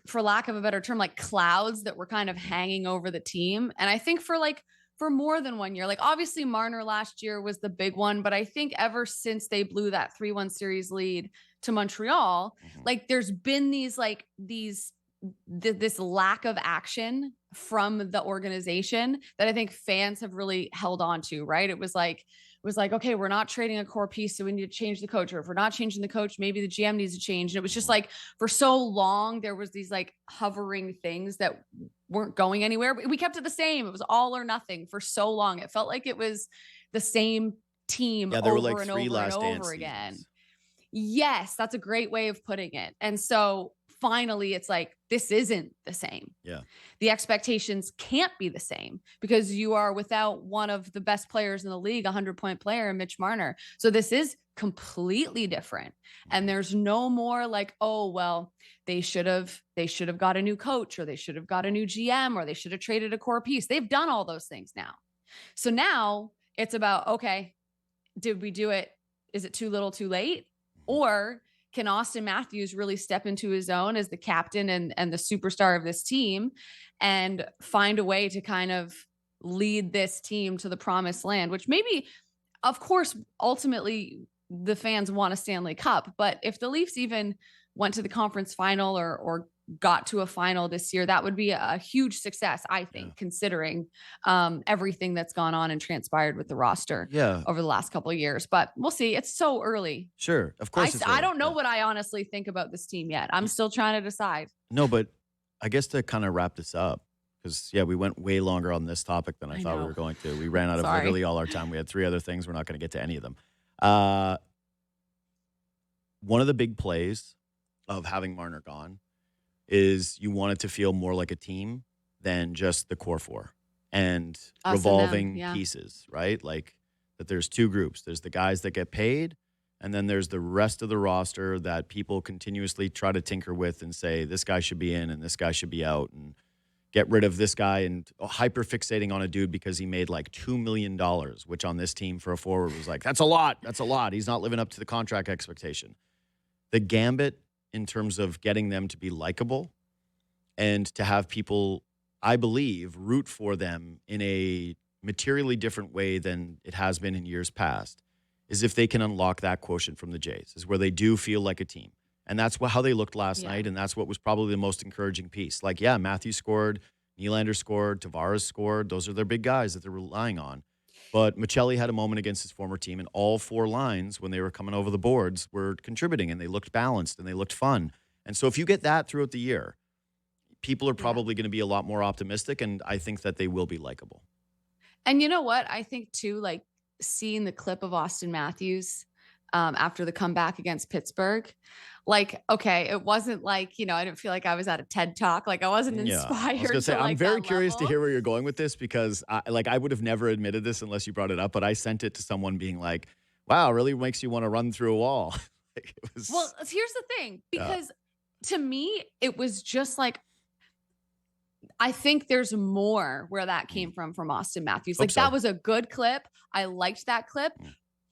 for lack of a better term, like clouds that were kind of hanging over the team. And I think for more than 1 year, like obviously Marner last year was the big one, but I think ever since they blew that 3-1 series lead to Montreal, like there's been this lack of action from the organization that I think fans have really held on to, right? It was like, okay, we're not trading a core piece, so we need to change the coach. Or if we're not changing the coach, maybe the GM needs to change. And it was just like, for so long, there was these like hovering things that weren't going anywhere. We kept it the same. It was all or nothing for so long. It felt like it was the same team over and over again. Yes, that's a great way of putting it. And so finally, it's like, this isn't the same. Yeah. The expectations can't be the same because you are without one of the best players in the league, 100-point player, Mitch Marner. So this is completely different. And there's no more like, oh, well, they should have got a new coach, or they should have got a new GM, or they should have traded a core piece. They've done all those things now. So now it's about, okay, did we do it? Is it too little, too late? Or can Austin Matthews really step into his own as the captain and the superstar of this team and find a way to kind of lead this team to the promised land, which maybe, of course, ultimately the fans want a Stanley Cup. But if the Leafs even went to the conference final or got to a final this year, that would be a huge success, I think, considering everything that's gone on and transpired with the roster over the last couple of years. But we'll see. It's so early. Sure. Of course. I don't know what I honestly think about this team yet. I'm still trying to decide. No, but I guess to kind of wrap this up, because, we went way longer on this topic than I thought we were going to. We ran out of literally all our time. We had 3 other things. We're not going to get to any of them. One of the big plays of having Marner gone is you want it to feel more like a team than just the core 4 and revolving pieces, right? Like that there's 2 groups. There's the guys that get paid, and then there's the rest of the roster that people continuously try to tinker with and say, this guy should be in and this guy should be out, and get rid of this guy, and hyper fixating on a dude because he made like $2 million, which on this team for a forward was like, that's a lot. That's a lot. He's not living up to the contract expectation. The gambit in terms of getting them to be likable and to have people, I believe, root for them in a materially different way than it has been in years past, is if they can unlock that quotient from the Jays, is where they do feel like a team. And that's how they looked last night, and that's what was probably the most encouraging piece. Like, Matthews scored, Nylander scored, Tavares scored. Those are their big guys that they're relying on. But Michelli had a moment against his former team, and all 4 lines, when they were coming over the boards, were contributing, and they looked balanced, and they looked fun. And so if you get that throughout the year, people are probably going to be a lot more optimistic, and I think that they will be likable. And you know what? I think, too, like, seeing the clip of Austin Matthews after the comeback against Pittsburgh, like, okay, it wasn't like, I didn't feel like I was at a TED Talk. Like, I wasn't inspired. I was gonna say, I'm very curious to hear where you're going with this, because I would have never admitted this unless you brought it up, but I sent it to someone being like, wow, really makes you want to run through a wall. Well, here's the thing, because to me, it was just like, I think there's more where that came from Austin Matthews. Like, that was a good clip. I liked that clip.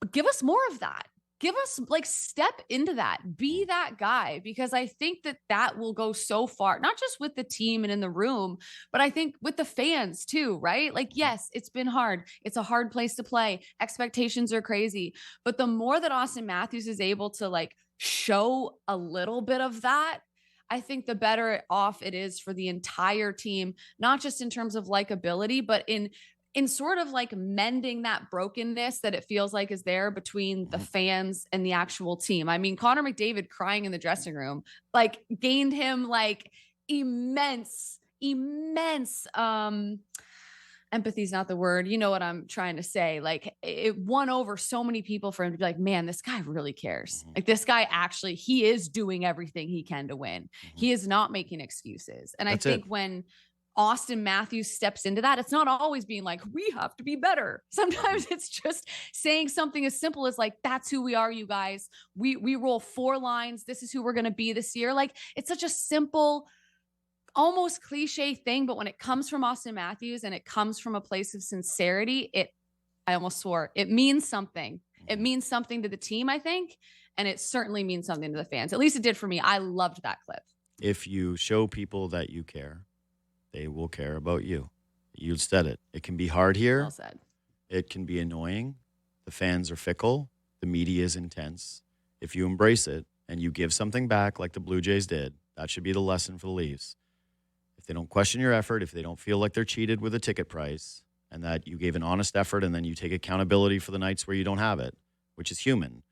But give us more of that. Give us, like, step into that. Be that guy, because I think that will go so far, not just with the team and in the room, but I think with the fans too, right? Like, yes, it's been hard. It's a hard place to play. Expectations are crazy. But the more that Austin Matthews is able to, like, show a little bit of that, I think the better off it is for the entire team, not just in terms of likability, but in sort of like mending that brokenness that it feels like is there between the fans and the actual team. I mean, Connor McDavid crying in the dressing room, like gained him like immense empathy is not the word. You know what I'm trying to say? Like it won over so many people for him to be like, man, this guy really cares. Like this guy actually, he is doing everything he can to win. He is not making excuses. And That's I think it. when Austin Matthews steps into that, it's not always being like, we have to be better. Sometimes it's just saying something as simple as like, that's who we are, you guys. We roll 4 lines. This is who we're going to be this year. Like it's such a simple, almost cliche thing, but when it comes from Austin Matthews and it comes from a place of sincerity, I almost swore, it means something. It means something to the team, I think, and it certainly means something to the fans. At least it did for me. I loved that clip. If you show people that you care, they will care about you. You said it. It can be hard here. Well said. It can be annoying. The fans are fickle. The media is intense. If you embrace it and you give something back like the Blue Jays did, that should be the lesson for the Leafs. If they don't question your effort, if they don't feel like they're cheated with a ticket price, and that you gave an honest effort and then you take accountability for the nights where you don't have it, which is human,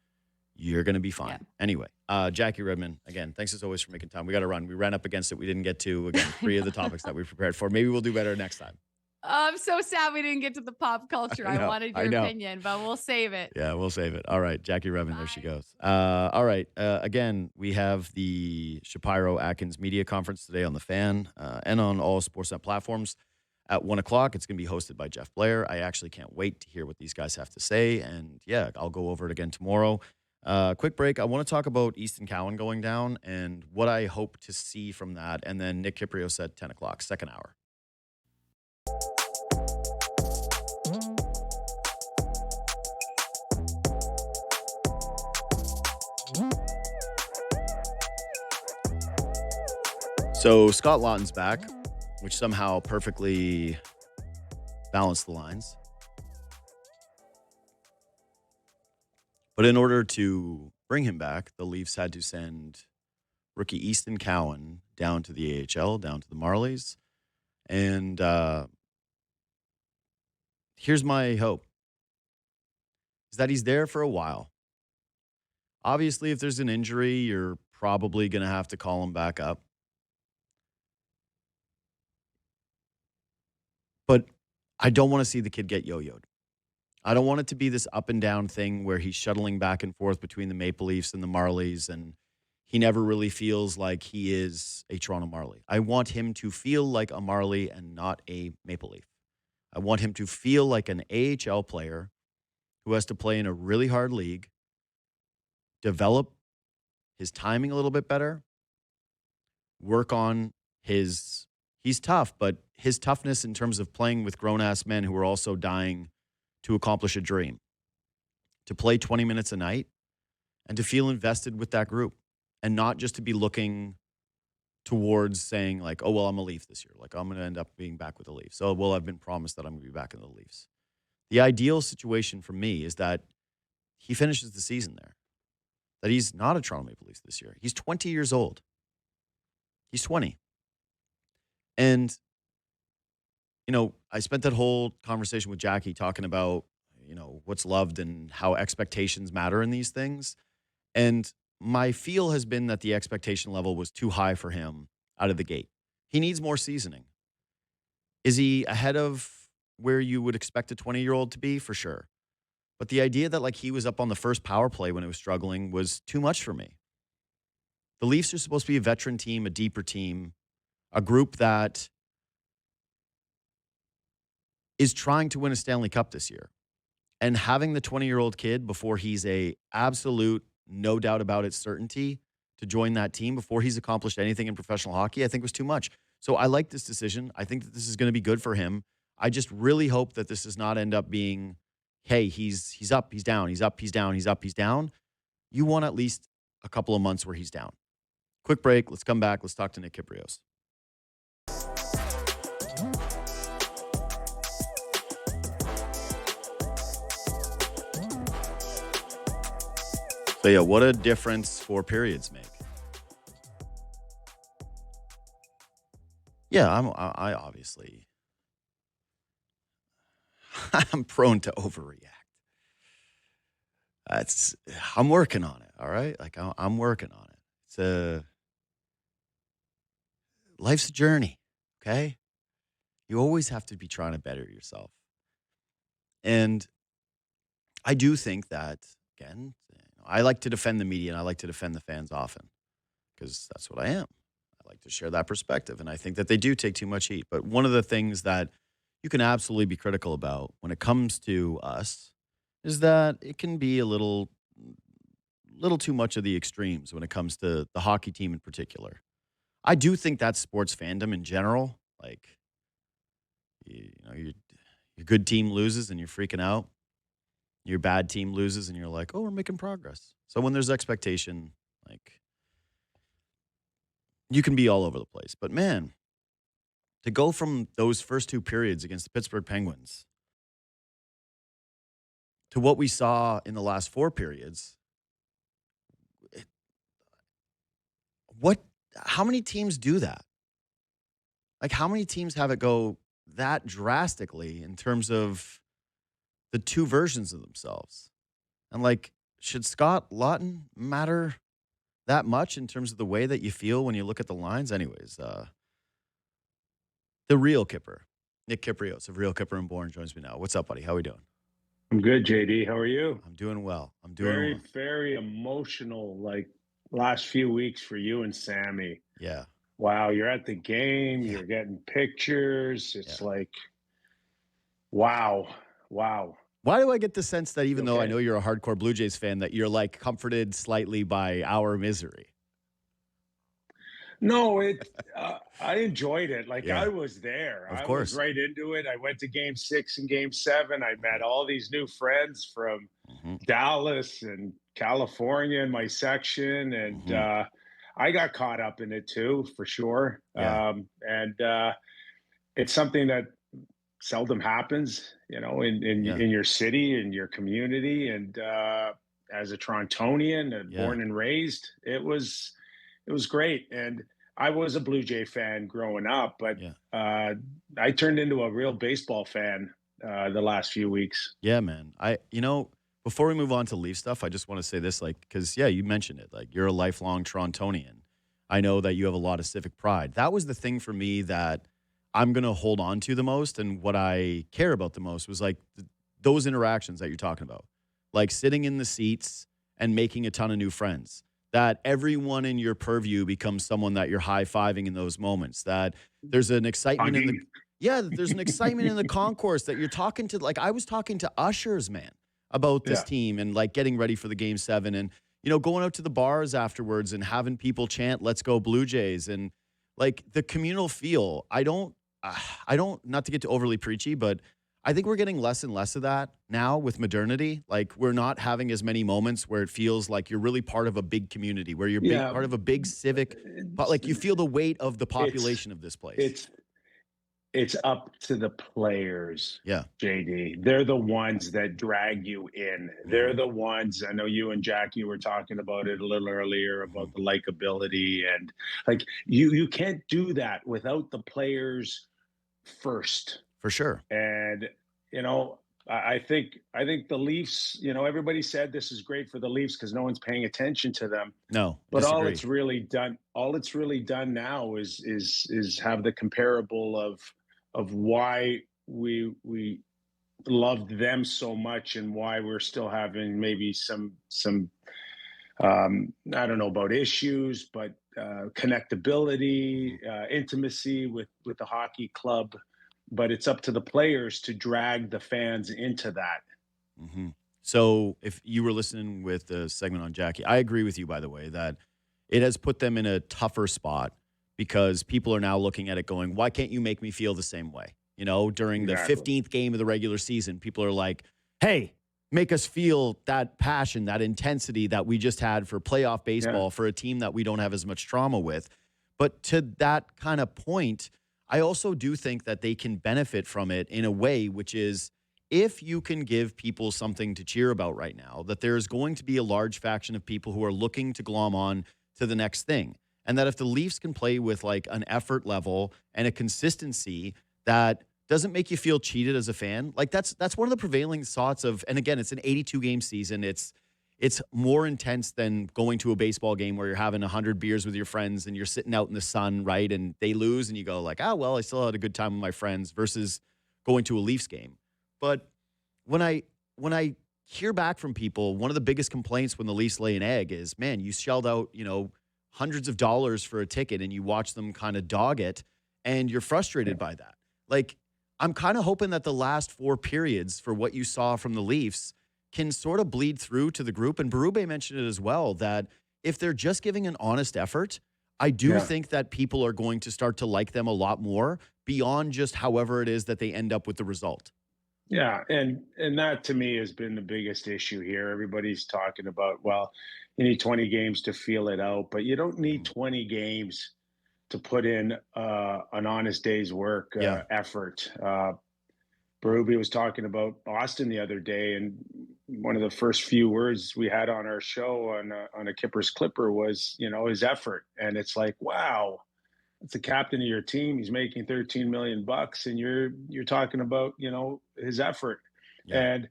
you're going to be fine. Yeah. Anyway, Jackie Redmond, again, thanks as always for making time. We got to run. We ran up against it. We didn't get to, again, 3 of the topics that we prepared for. Maybe we'll do better next time. I'm so sad we didn't get to the pop culture. I wanted your opinion, but we'll save it. Yeah, we'll save it. All right, Jackie Redmond, there she goes. All right, again, we have the Shapiro-Atkins Media Conference today on The Fan and on all Sportsnet platforms at 1 o'clock. It's going to be hosted by Jeff Blair. I actually can't wait to hear what these guys have to say. And, yeah, I'll go over it again tomorrow. Quick break. I want to talk about Easton Cowan going down and what I hope to see from that. And then Nick Kypreos at 10 o'clock, second hour. So Scott Laughton's back, which somehow perfectly balanced the lines. But in order to bring him back, the Leafs had to send rookie Easton Cowan down to the AHL, down to the Marlies. And here's my hope, is that he's there for a while. Obviously, if there's an injury, you're probably going to have to call him back up. But I don't want to see the kid get yo-yoed. I don't want it to be this up and down thing where he's shuttling back and forth between the Maple Leafs and the Marlies, and he never really feels like he is a Toronto Marlie. I want him to feel like a Marlie and not a Maple Leaf. I want him to feel like an AHL player who has to play in a really hard league, develop his timing a little bit better, work on his... He's tough, but his toughness in terms of playing with grown-ass men who are also dying to accomplish a dream, to play 20 minutes a night, and to feel invested with that group, and not just to be looking towards saying like, oh, well, I'm a Leaf this year. Like, I'm going to end up being back with the Leafs. Oh, well, I've been promised that I'm going to be back in the Leafs. The ideal situation for me is that he finishes the season there, that he's not a Toronto Maple Leafs this year. He's 20 years old. He's 20. And, you know, I spent that whole conversation with Jackie talking about, you know, what's loved and how expectations matter in these things. And my feel has been that the expectation level was too high for him out of the gate. He needs more seasoning. Is he ahead of where you would expect a 20-year-old to be? For sure. But the idea that, like, he was up on the first power play when it was struggling was too much for me. The Leafs are supposed to be a veteran team, a deeper team, a group that is trying to win a Stanley Cup this year. And having the 20-year-old kid before he's a absolute, no doubt about it, certainty to join that team before he's accomplished anything in professional hockey, I think was too much. So I like this decision. I think that this is going to be good for him. I just really hope that this does not end up being, hey, he's up, he's down, he's up, he's down, he's up, he's down. You want at least a couple of months where he's down. Quick break. Let's come back. Let's talk to Nick Kypreos. So, yeah, what a difference 4 periods make. Yeah, I obviously I'm prone to overreact. That's I'm working on it. All right, like I'm working on it. Life's a journey. Okay, you always have to be trying to better yourself, and I do think that again. I like to defend the media and I like to defend the fans often because that's what I am. I like to share that perspective, and I think that they do take too much heat. But one of the things that you can absolutely be critical about when it comes to us is that it can be a little too much of the extremes when it comes to the hockey team in particular. I do think that's sports fandom in general. Like, your good team loses and you're freaking out. Your bad team loses and you're like, oh, we're making progress. So when there's expectation, like, you can be all over the place. But man, to go from those first two periods against the Pittsburgh Penguins to what we saw in the last four periods, what, how many teams do that? Like, how many teams have it go that drastically in terms of the two versions of themselves? And like, should Scott Lawton matter that much in terms of the way that you feel when you look at the lines? Anyways, the real Kipper, Nick Kypreos of Real Kipper and Born joins me now. What's up, buddy? How we doing? I'm good, JD. How are you? I'm doing well. I'm doing Very, well. very emotional, like last few weeks for you and Sammy. Yeah. Wow, you're at the game, Yeah. you're getting pictures. Yeah. It's like, wow, wow. Why do I get the sense that even though I Okay. know you're a hardcore Blue Jays fan, that you're like comforted slightly by our misery? No, I enjoyed it. Like Yeah, I was there. of I was course. right into it. I went to game 6 and game 7. I met all these new friends from Hmm. Dallas and California in my section, and Hmm. I got caught up in it too, for sure. Yeah. And It's something that seldom happens, Yeah. in your city, in your community, and as a Torontonian and Yeah. born and raised, it was great. And I was a Blue Jay fan growing up, but Yeah. uh, I turned into a real baseball fan the last few weeks. Yeah, man. Before we move on to Leaf stuff, I just want to say this, like, because, yeah, you mentioned it. Like, you're a lifelong Torontonian. I know that you have a lot of civic pride. That was the thing for me that I'm going to hold on to the most. And what I care about the most was, like, those interactions that you're talking about. Like, sitting in the seats and making a ton of new friends. That everyone in your purview becomes someone that you're high-fiving in those moments. That there's an excitement in the Hugging. yeah, there's an excitement in the concourse that you're talking to. Like, I was talking to ushers, man, about this Yeah. team and like getting ready for the game 7 and, going out to the bars afterwards and having people chant, "Let's go Blue Jays." And like the communal feel. I don't, not to get too overly preachy, but I think we're getting less and less of that now with modernity. Like, we're not having as many moments where it feels like you're really part of a big community, where you're Yeah. part of a big civic, but It's like you feel the weight of the it's population of this place. it's it's up to the players, Yeah. JD. They're the ones that drag you in. Hmm. They're the ones. I know you and Jackie were talking about it a little earlier Hmm. about the likability, and like you can't do that without the players first. For sure. And you know, I think the Leafs. Everybody said this is great for the Leafs because no one's paying attention to them. No, I But disagree. all it's really done now is have the comparable of why we loved them so much and why we're still having maybe some I don't know about issues, but connectability, Mhm. intimacy with the hockey club. But it's up to the players to drag the fans into that. Hmm. So if you were listening with the segment on Jackie, I agree with you, by the way, that it has put them in a tougher spot because people are now looking at it going, why can't you make me feel the same way? During the Exactly. 15th game of the regular season, people are like, hey, make us feel that passion, that intensity that we just had for playoff Yeah. baseball for a team that we don't have as much trauma with. But to that kind of point, I also do think that they can benefit from it in a way, which is, if you can give people something to cheer about right now, that there's going to be a large faction of people who are looking to glom on to the next thing. And that if the Leafs can play with like an effort level and a consistency that doesn't make you feel cheated as a fan, like that's one of the prevailing thoughts of, and again, it's an 82 game season. It's more intense than going to a baseball game where you're having 100 beers with your friends and you're sitting out in the sun, right? And they lose and you go like, oh, well, I still had a good time with my friends versus going to a Leafs game. But when I hear back from people, one of the biggest complaints when the Leafs lay an egg is, man, you shelled out, hundreds of dollars for a ticket and you watch them kind of dog it and you're frustrated by that. Like, I'm kind of hoping that the last 4 periods for what you saw from the Leafs can sort of bleed through to the group. And Berube mentioned it as well, that if they're just giving an honest effort, I do think that people are going to start to like them a lot more beyond just however it is that they end up with the result. Yeah, and that to me has been the biggest issue here. Everybody's talking about, well, you need 20 games to feel it out, but you don't need 20 games to put in an honest day's work effort. Berube was talking about Boston the other day, and one of the first few words we had on our show on a Kipper's Clipper was, his effort. And it's like, wow, it's the captain of your team. He's making $13 million, and you're talking about, his effort. Yeah. And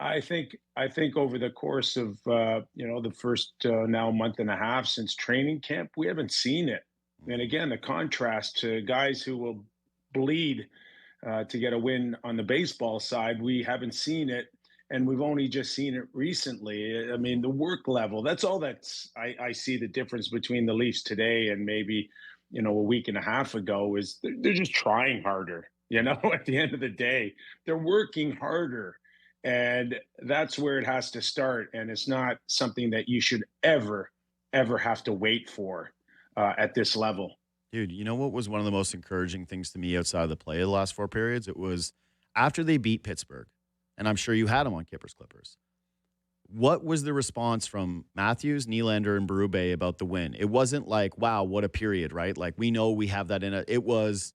I think over the course of the first now month and a half since training camp, we haven't seen it. And again, the contrast to guys who will bleed to get a win on the baseball side, we haven't seen it, and we've only just seen it recently. I mean, the work level, that's all I see the difference between the Leafs today and maybe, a week and a half ago is they're just trying harder, at the end of the day. They're working harder, and that's where it has to start. And it's not something that you should ever have to wait for at this level. Dude, you know what was one of the most encouraging things to me outside of the play of the last 4 periods? It was after they beat Pittsburgh, and I'm sure you had them on Kipper's Clippers. What was the response from Matthews, Nylander, and Berube about the win? It wasn't like, wow, what a period, right? Like, we know we have that in it. It was,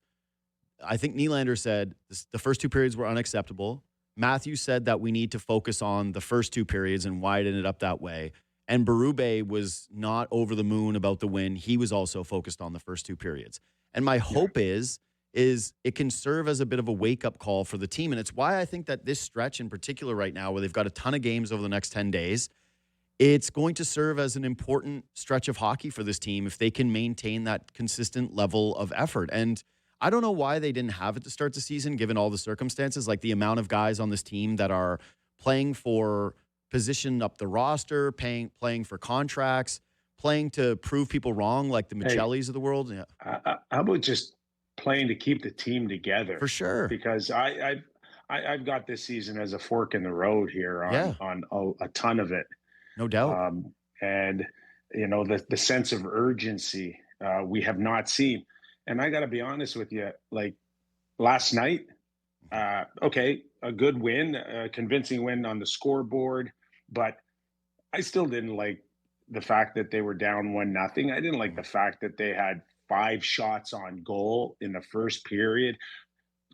I think Nylander said the first 2 periods were unacceptable. Matthews said that we need to focus on the first 2 periods and why it ended up that way. And Berube was not over the moon about the win. He was also focused on the first 2 periods. And my hope is it can serve as a bit of a wake-up call for the team. And it's why I think that this stretch in particular right now, where they've got a ton of games over the next 10 days, it's going to serve as an important stretch of hockey for this team if they can maintain that consistent level of effort. And I don't know why they didn't have it to start the season, given all the circumstances, like the amount of guys on this team that are playing for position up the roster, playing for contracts, playing to prove people wrong, like the Michelis of the world. Yeah. How about just playing to keep the team together? For sure. Because I've got this season as a fork in the road here on a ton of it. No doubt. And, the sense of urgency we have not seen. And I got to be honest with you, like last night, a good win, a convincing win on the scoreboard, but I still didn't like the fact that they were down 1-0. I didn't like the fact that they had 5 shots on goal in the first period,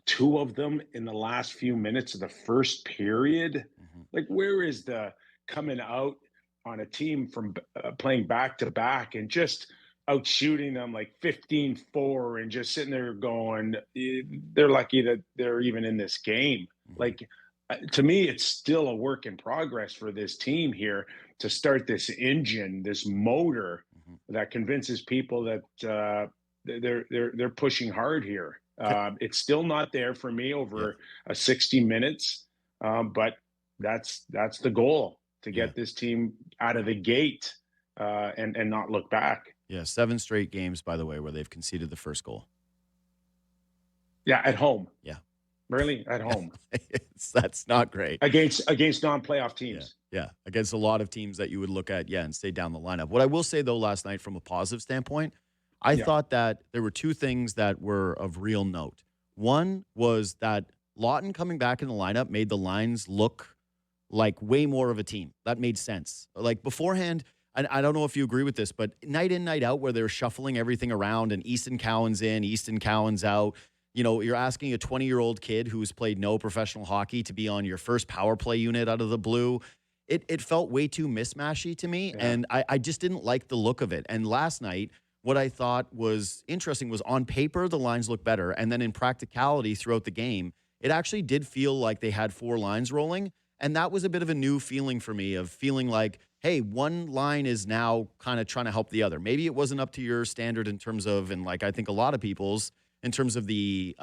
2 of them in the last few minutes of the first period. Like, where is the coming out on a team from playing back to back and just out shooting them like 15-4 and just sitting there going, they're lucky that they're even in this game. Like, to me, it's still a work in progress for this team here to start this engine, this motor that convinces people that they're pushing hard here. It's still not there for me over 60 minutes, but that's the goal, to get this team out of the gate and not look back. Yeah, 7 straight games, by the way, where they've conceded the first goal. Yeah, at home. Yeah. Really? At home. That's not great. Against non-playoff teams. Yeah, against a lot of teams that you would look at, and stay down the lineup. What I will say, though, last night from a positive standpoint, I thought that there were 2 things that were of real note. One was that Lawton coming back in the lineup made the lines look like way more of a team. That made sense. Like beforehand, I don't know if you agree with this, but night in, night out, where they're shuffling everything around and Easton Cowan's in, Easton Cowan's out. You're asking a 20-year-old kid who's played no professional hockey to be on your first power play unit out of the blue. It felt way too mismatchy to me, and I just didn't like the look of it. And last night, what I thought was interesting was on paper, the lines look better. And then in practicality throughout the game, it actually did feel like they had 4 lines rolling. And that was a bit of a new feeling for me of feeling like, hey, one line is now kind of trying to help the other. Maybe it wasn't up to your standard in terms of, and like I think a lot of people's, in terms of the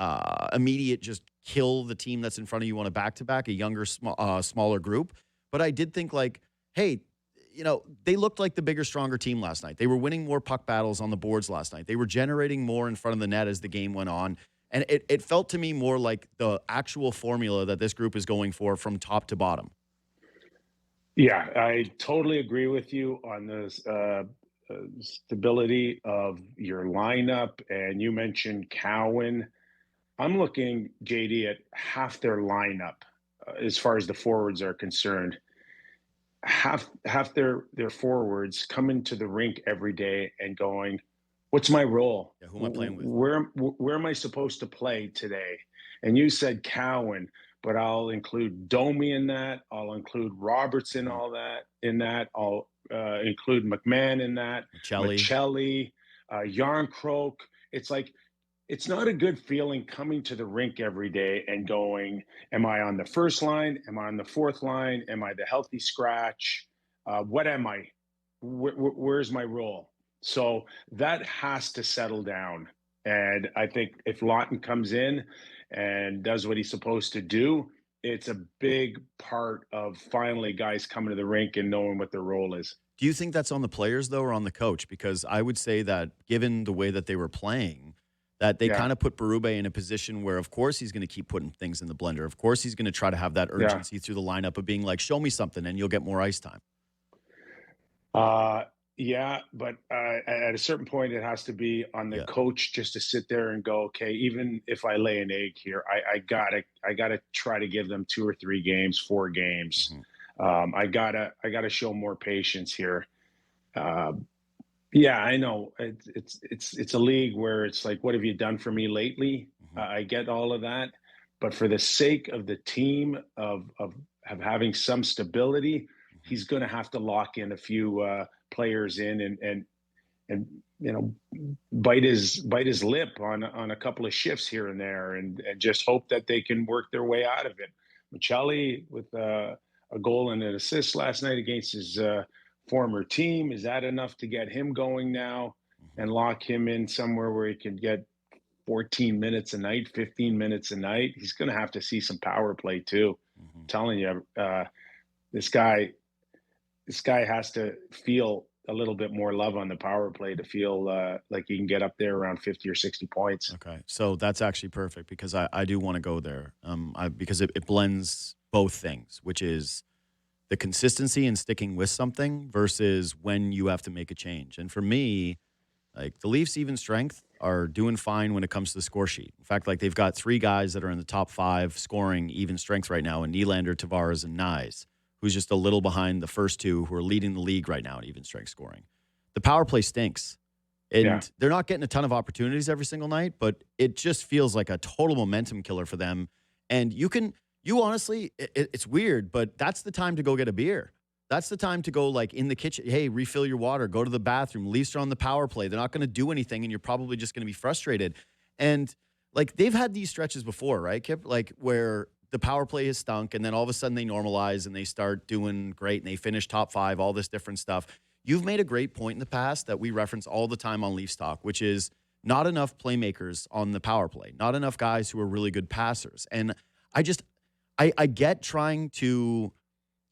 immediate just kill the team that's in front of you on a back-to-back, a younger, smaller group. But I did think like, hey, they looked like the bigger, stronger team last night. They were winning more puck battles on the boards last night. They were generating more in front of the net as the game went on. And it felt to me more like the actual formula that this group is going for from top to bottom. Yeah, I totally agree with you on this stability of your lineup. And you mentioned Cowan. I'm looking, JD, at half their lineup as far as the forwards are concerned. Half their forwards come into the rink every day and going, what's my role? Yeah, who am I playing with? Where am I supposed to play today? And you said Cowan, but I'll include Domi in that. I'll include Roberts in all that. In that, I'll include McMahon in that. Michelli, Yarncroke. It's like, it's not a good feeling coming to the rink every day and going, am I on the first line? Am I on the fourth line? Am I the healthy scratch? What am I? Where's my role? So that has to settle down. And I think if Lawton comes in and does what he's supposed to do, it's a big part of finally guys coming to the rink and knowing what their role is. Do you think that's on the players, though, or on the coach? Because I would say that given the way that they were playing, that they kind of put Berube in a position where, of course, he's going to keep putting things in the blender. Of course, he's going to try to have that urgency through the lineup of being like, show me something and you'll get more ice time. Yeah, but at a certain point, it has to be on the coach just to sit there and go, okay, even if I lay an egg here, I gotta try to give them 2 or 3 games, 4 games. Mm-hmm. I gotta show more patience here. Yeah, I know it's a league where it's like, what have you done for me lately? Mm-hmm. I get all of that, but for the sake of the team of having some stability, mm-hmm. he's going to have to lock in a few players in and bite his lip on a couple of shifts here and there, and just hope that they can work their way out of it. Michelli with a goal and an assist last night against his former team. Is that enough to get him going now and lock him in somewhere where he can get 14 minutes a night, 15 minutes a night? He's going to have to see some power play too. Mm-hmm. I'm telling you, this guy has to feel a little bit more love on the power play to feel like he can get up there around 50 or 60 points. Okay. So that's actually perfect because I do want to go there because it blends both things, which is the consistency and sticking with something versus when you have to make a change. And for me, like the Leafs' even strength are doing fine when it comes to the score sheet. In fact, like they've got 3 guys that are in the top 5 scoring even strength right now, and Nylander, Tavares, and Nyes, who's just a little behind the first 2 who are leading the league right now in even strength scoring. The power play stinks. And they're not getting a ton of opportunities every single night, but it just feels like a total momentum killer for them. And you honestly, it's weird, but that's the time to go get a beer. That's the time to go like in the kitchen. Hey, refill your water, go to the bathroom. Leafs are on the power play. They're not going to do anything, and you're probably just going to be frustrated. And like they've had these stretches before, right, Kip? Like where the power play has stunk, and then all of a sudden they normalize and they start doing great and they finish top 5, all this different stuff. You've made a great point in the past that we reference all the time on Leafs Talk, which is not enough playmakers on the power play, not enough guys who are really good passers. And I get trying to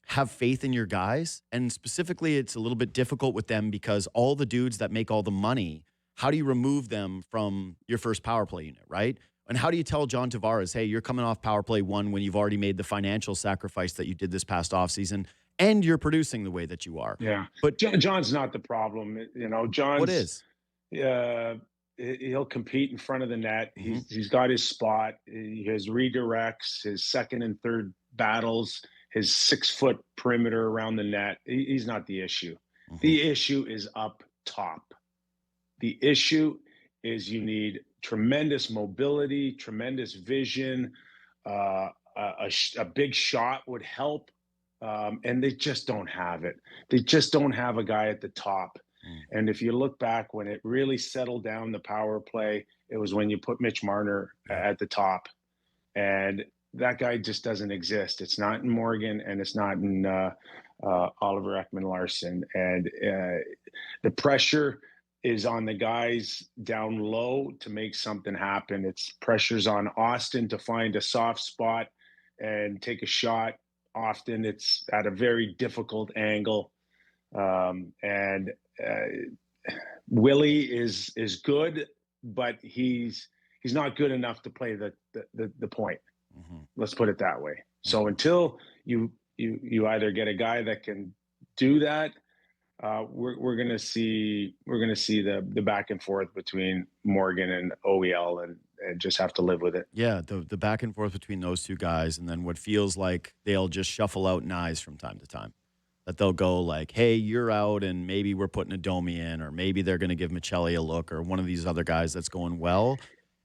have faith in your guys, and specifically it's a little bit difficult with them because all the dudes that make all the money, how do you remove them from your first power play unit, right? And how do you tell John Tavares, hey, you're coming off power play 1 when you've already made the financial sacrifice that you did this past offseason and you're producing the way that you are? Yeah. But John's not the problem. John's. What is? He'll compete in front of the net. Mm-hmm. He's got his spot. His redirects, his second and third battles, his 6-foot perimeter around the net. He's not the issue. Mm-hmm. The issue is up top. The issue is you need tremendous mobility, tremendous vision. A big shot would help. And they just don't have it. They just don't have a guy at the top. And if you look back when it really settled down the power play, it was when you put Mitch Marner at the top. And that guy just doesn't exist. It's not in Morgan, and it's not in Oliver Ekman-Larsson. And the pressure is on the guys down low to make something happen. It's pressures on Austin to find a soft spot and take a shot. Often it's at a very difficult angle. And Willie is good, but he's not good enough to play the point. Let's put it that way. So until you either get a guy that can do that, we're going to see the back and forth between Morgan and OEL, and just have to live with it. Yeah, the back and forth between those two guys, and then what feels like they'll just shuffle out Nyes from time to time. That they'll go like, hey, you're out, and maybe we're putting a Domi in, or maybe they're going to give Michelli a look, or one of these other guys that's going well,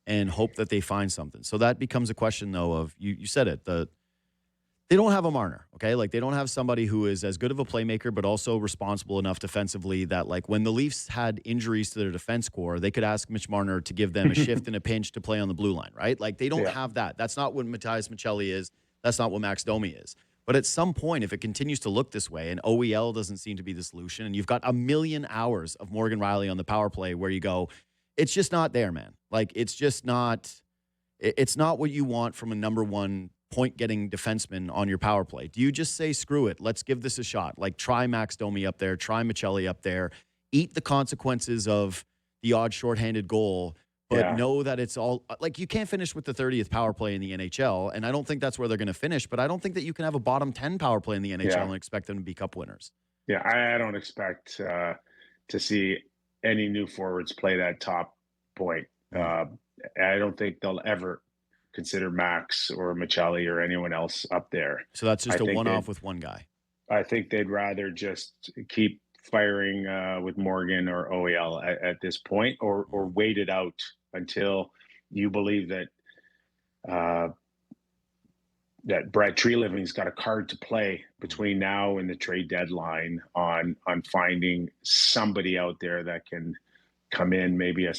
and hope that they find something. So that becomes a question, though, of, you said it, they don't have a Marner, okay? Like, they don't have somebody who is as good of a playmaker, but also responsible enough defensively that, like, when the Leafs had injuries to their defense core, they could ask Mitch Marner to give them a shift and a pinch to play on the blue line, right? Like, they don't have that. That's not what Matthias Michelli is. That's not what Max Domi is. But at some point, if it continues to look this way, and OEL doesn't seem to be the solution, and you've got a million hours of Morgan Rielly on the power play where you go, it's just not there, man. Like, it's just not – it's not what you want from a number one point-getting defenseman on your power play. Do you just say, screw it, let's give this a shot? Like, try Max Domi up there, try Michelli up there, eat the consequences of the odd shorthanded goal, but know that it's all – like, you can't finish with the 30th power play in the NHL, and I don't think that's where they're going to finish, but I don't think that you can have a bottom 10 power play in the NHL and expect them to be cup winners. Yeah, I don't expect to see any new forwards play that top point. I don't think they'll ever consider Max or Michelli or anyone else up there. So that's just a one-off with one guy. I think they'd rather just keep firing with Morgan or OEL at this point, or wait it out until you believe that that Brad Treliving's got a card to play between now and the trade deadline on finding somebody out there that can come in, maybe a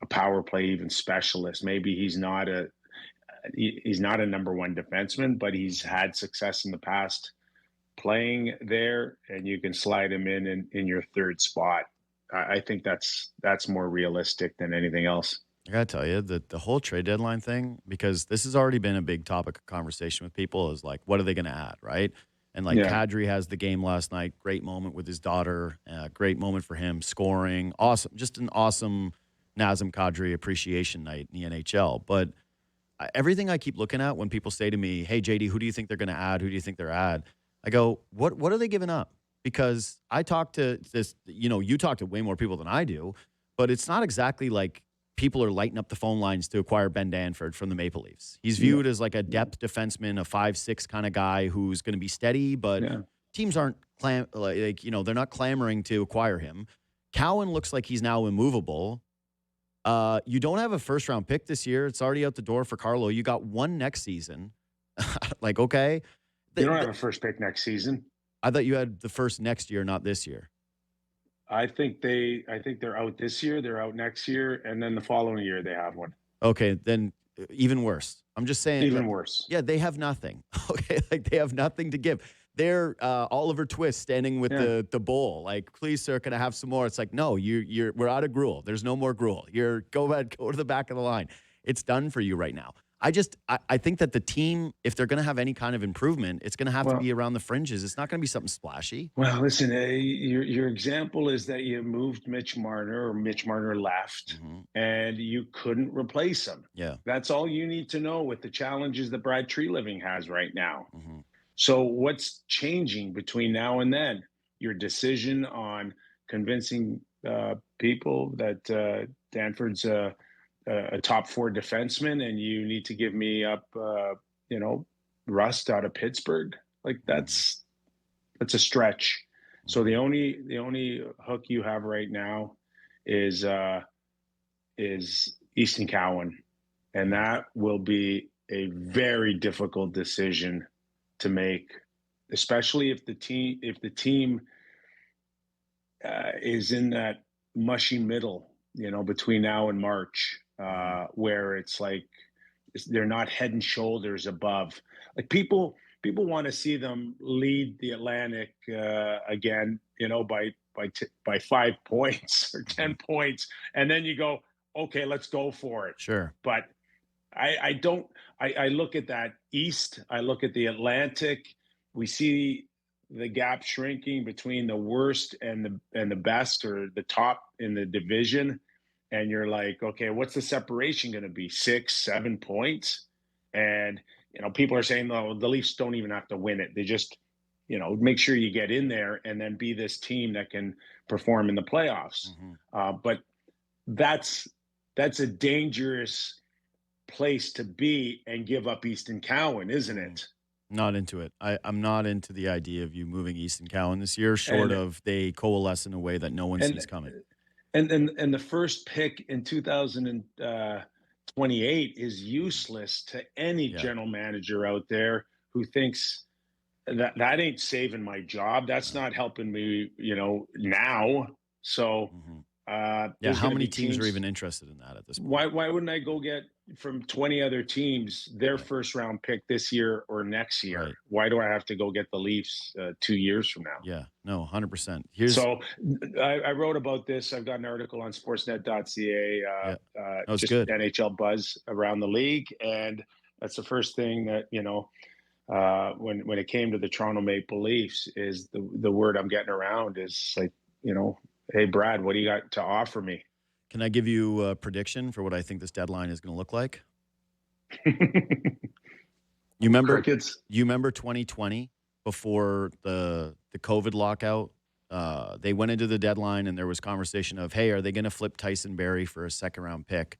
power play even specialist. Maybe he's not a number one defenseman, but he's had success in the past playing there, and you can slide him in your third spot. I think that's more realistic than anything else. I gotta tell you that the whole trade deadline thing, because this has already been a big topic of conversation with people, is like, what are they going to add, right? And like Kadri has the game last night, great moment with his daughter, great moment for him, scoring, awesome, just an awesome Nazem Kadri appreciation night in the NHL. But everything I keep looking at when people say to me, hey, JD, who do you think they're going to add? Who do you think they're add? I go, what are they giving up? Because I talk to this, you talk to way more people than I do, but it's not exactly like people are lighting up the phone lines to acquire Ben Danford from the Maple Leafs. He's viewed as like a depth defenseman, a 5'6" kind of guy who's going to be steady, but teams aren't they're not clamoring to acquire him. Cowan looks like he's now immovable. You don't have a first-round pick this year. It's already out the door for Carlo. You got one next season. Like, okay. You don't have a first pick next season. I thought you had the first next year, not this year. I think they're out this year. They're out next year, and then the following year they have one. Okay, then even worse. I'm just saying. Even worse. Yeah, they have nothing. Okay, like they have nothing to give. They're Oliver Twist standing with the bowl. Like, please, sir, can I have some more? It's like, no, we're out of gruel. There's no more gruel. Go to the back of the line. It's done for you right now. I think that the team, if they're going to have any kind of improvement, it's going to have to be around the fringes. It's not going to be something splashy. Well, listen, your example is that you moved Mitch Marner, or Mitch Marner left, and you couldn't replace him. Yeah. That's all you need to know with the challenges that Brad Treliving has right now. So what's changing between now and then? Your decision on convincing people that Danford's a top four defenseman, and you need to give me up, Rust out of Pittsburgh. Like that's a stretch. So the only hook you have right now is Easton Cowan, and that will be a very difficult decision to make, especially if the team is in that mushy middle, between now and March, where it's like they're not head and shoulders above. Like people want to see them lead the Atlantic again, by 5 points or 10 points, and then you go, okay, let's go for it. Sure, but I don't. I look at that East. I look at the Atlantic. We see the gap shrinking between the worst and the best, or the top in the division. And you're like, okay, what's the separation going to be? 6, 7 points? And people are saying, no, the Leafs don't even have to win it. They just, make sure you get in there and then be this team that can perform in the playoffs. But that's a dangerous place to be and give up Easton Cowan, isn't it? Not into it. I'm not into the idea of you moving Easton Cowan this year, short of they coalesce in a way that no one sees coming. And the first pick in 2028 is useless to any general manager out there who thinks that ain't saving my job. That's not helping me, now. So how many teams are even interested in that at this point? Why wouldn't I go get from 20 other teams their first round pick this year or next year? Right. Why do I have to go get the Leafs 2 years from now? Yeah, no, 100%. So I wrote about this. I've got an article on sportsnet.ca, just good. NHL buzz around the league. And that's the first thing that, when it came to the Toronto Maple Leafs, is the word I'm getting around is like, hey, Brad, what do you got to offer me? Can I give you a prediction for what I think this deadline is going to look like? You remember 2020, before the COVID lockout? They went into the deadline and there was conversation of, hey, are they going to flip Tyson Barrie for a second-round pick?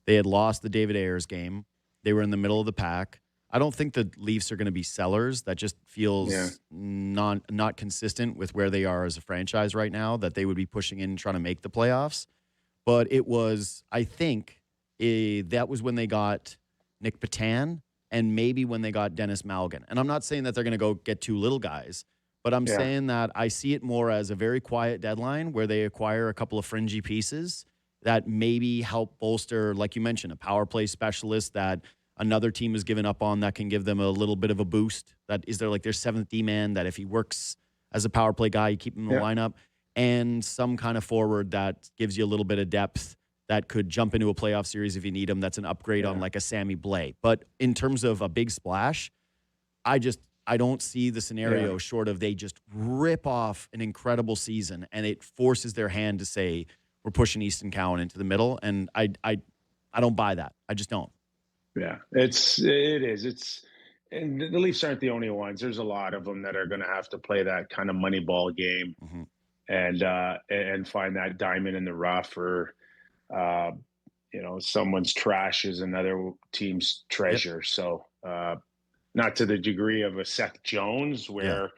They had lost the David Ayers game. They were in the middle of the pack. I don't think the Leafs are going to be sellers. That just feels not consistent with where they are as a franchise right now, that they would be pushing in and trying to make the playoffs. But it was, I think, that was when they got Nick Patan and maybe when they got Dennis Malgin. And I'm not saying that they're going to go get 2 little guys, but I'm saying that I see it more as a very quiet deadline where they acquire a couple of fringy pieces that maybe help bolster, like you mentioned, a power play specialist that another team has given up on that can give them a little bit of a boost. That is their 7th D-man, that if he works as a power play guy, you keep him in the lineup. And some kind of forward that gives you a little bit of depth that could jump into a playoff series if you need him. That's an upgrade on like a Sammy Blais. But in terms of a big splash, I don't see the scenario short of they just rip off an incredible season and it forces their hand to say, we're pushing Easton Cowan into the middle. And I don't buy that. I just don't. Yeah, it is. And the Leafs aren't the only ones. There's a lot of them that are going to have to play that kind of money ball game and find that diamond in the rough, or someone's trash is another team's treasure. So not to the degree of a Seth Jones where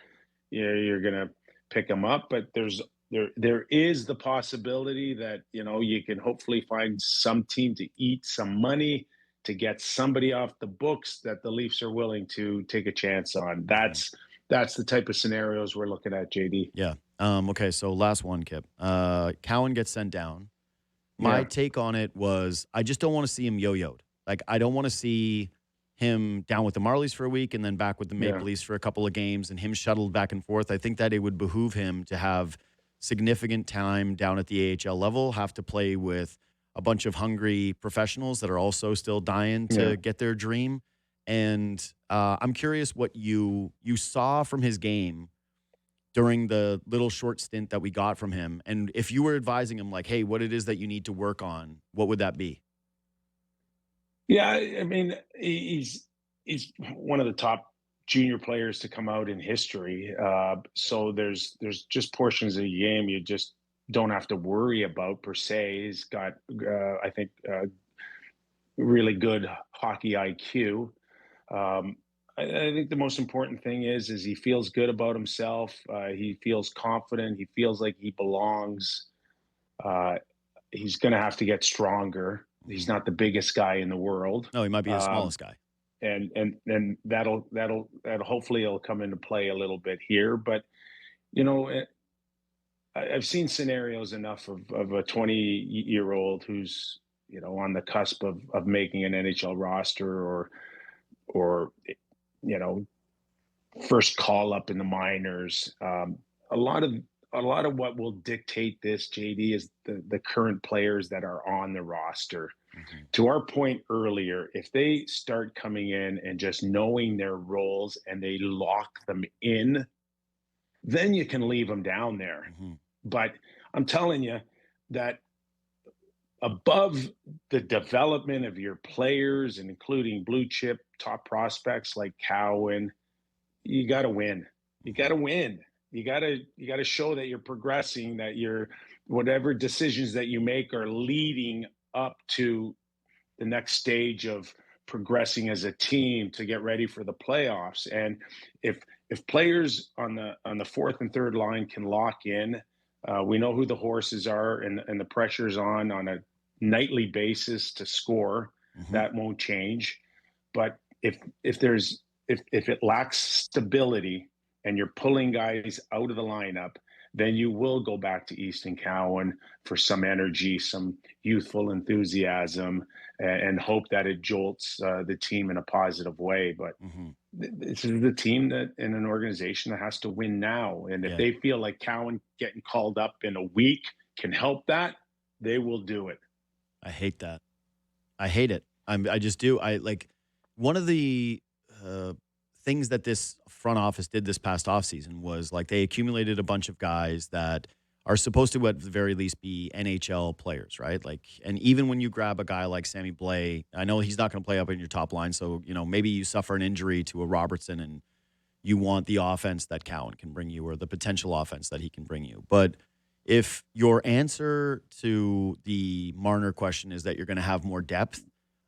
you're going to pick him up, but there is the possibility that you can hopefully find some team to eat some money to get somebody off the books that the Leafs are willing to take a chance on. That's the type of scenarios we're looking at, JD. Yeah. Okay, so last one, Kip. Cowan gets sent down. My take on it was I just don't want to see him yo-yoed. Like, I don't want to see him down with the Marlies for a week and then back with the Maple Leafs for a couple of games and him shuttled back and forth. I think that it would behoove him to have significant time down at the AHL level, have to play with a bunch of hungry professionals that are also still dying to get their dream. And I'm curious what you saw from his game during the little short stint that we got from him. And if you were advising him, like, hey, what it is that you need to work on, what would that be? Yeah, I mean, he's one of the top junior players to come out in history. So there's just portions of the game you just don't have to worry about per se. He's got, I think, really good hockey IQ. I think the most important thing is he feels good about himself. He feels confident. He feels like he belongs. He's going to have to get stronger. He's not the biggest guy in the world. No, he might be the smallest guy. And that'll hopefully it'll come into play a little bit here. But I've seen scenarios enough of a 20-year-old who's, on the cusp of making an NHL roster, or you know first call up in the minors. A lot of what will dictate this, JD, is the current players that are on the roster. Mhm. To our point earlier, if they start coming in and just knowing their roles and they lock them in, then you can leave them down there. Mhm. But I'm telling you that above the development of your players, and including blue chip top prospects like Cowan, you got to win. You got Mhm. to win. You got to show that you're progressing, that you're, whatever decisions that you make are leading up to the next stage of progressing as a team to get ready for the playoffs. And if players on the fourth and third line can lock in, we know who the horses are, and the pressure's on a nightly basis to score. Mhm. That won't change. But if it lacks stability and you're pulling guys out of the lineup, then you will go back to Easton, Cowan for some energy, some youthful enthusiasm, and hope that it jolts the team in a positive way. But Mhm. this is the team that, in an organization that has to win now. And if Yeah. they feel like Cowan getting called up in a week can help that, they will do it. I hate that. I hate it. I just do. I like one of the uh, things that this front office did this past offseason was like they accumulated a bunch of guys that are supposed to at the very least be NHL players, right? Like, and even when you grab a guy like Sammy Blais, I know he's not going to play up in your top line, so maybe you suffer an injury to a Robertson and you want the offense that Cowan can bring you or the potential offense that he can bring you. But if your answer to the Marner question is that you're going to have more depth,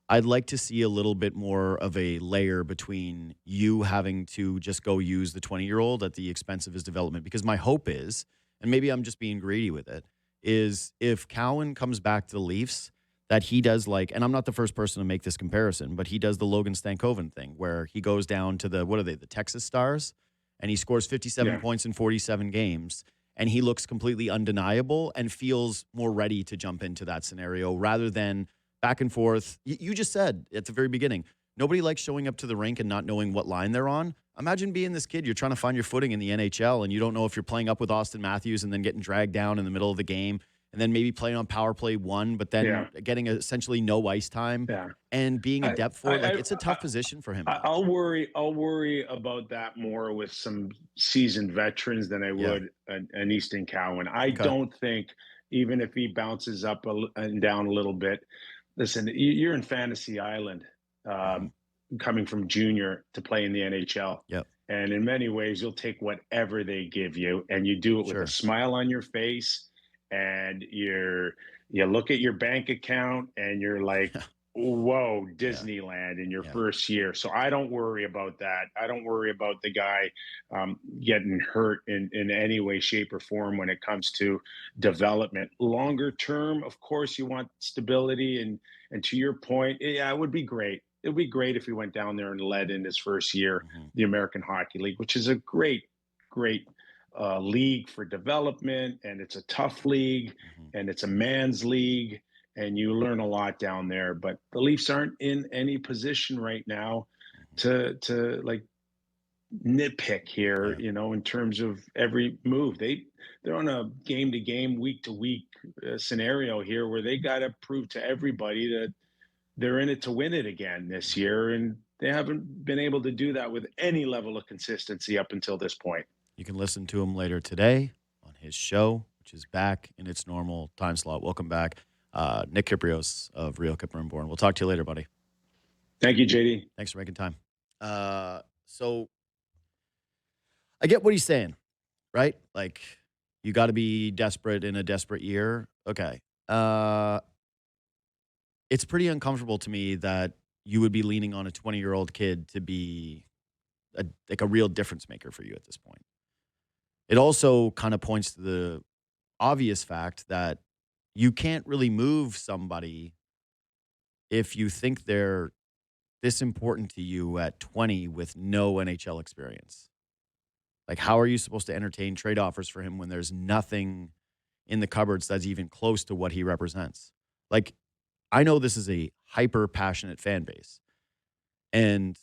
I'd like to see a little bit more of a layer between you having to just go use the 20-year-old at the expense of his development. Because my hope is, and maybe I'm just being greedy with it, is if Cowan comes back to the Leafs, that he does like, and I'm not the first person to make this comparison, but he does the Logan Stankoven thing where he goes down to what are they, the Texas Stars, and he scores 57 Yeah. points in 47 games, and he looks completely undeniable and feels more ready to jump into that scenario rather than back and forth. You just said at the very beginning, nobody likes showing up to the rink and not knowing what line they're on. Imagine being this kid. You're trying to find your footing in the NHL, and you don't know if you're playing up with Austin Matthews and then getting dragged down in the middle of the game, and then maybe playing on power play one, but then getting essentially no ice time and being a depth forward. Like, it's a tough position for him now. I'll worry about that more with some seasoned veterans than I would an Easton Cowan. I don't think, even if he bounces up and down a little bit, listen, you're in Fantasy Island, coming from junior to play in the NHL. Yep. And in many ways, you'll take whatever they give you, and you do it with a smile on your face, and you look at your bank account and you're like, whoa, Disneyland in your first year. So I don't worry about that. I don't worry about the guy getting hurt in any way, shape, or form when it comes to development. Longer term, of course, you want stability. And to your point, it would be great. It would be great if he went down there and led in his first year, the American Hockey League, which is a great league for development, and it's a tough league, and it's a man's league, and you learn a lot down there. But the Leafs aren't in any position right now to like nitpick here, in terms of every move. They're on a game to game, week to week scenario here where they got to prove to everybody that they're in it to win it again this year, and they haven't been able to do that with any level of consistency up until this point. You can listen to him later today on his show, which is back in its normal time slot. Welcome back, Nick Kypreos of Real Kipper and Born. We'll talk to you later, buddy. Thank you, JD. Thanks for making time. So I get what he's saying, right? Like, you got to be desperate in a desperate year. Okay. It's pretty uncomfortable to me that you would be leaning on a 20-year-old kid to be a real difference maker for you at this point. It also kind of points to the obvious fact that you can't really move somebody if you think they're this important to you at 20 with no NHL experience. Like, how are you supposed to entertain trade offers for him when there's nothing in the cupboards that's even close to what he represents? Like, I know this is a hyper passionate fan base. And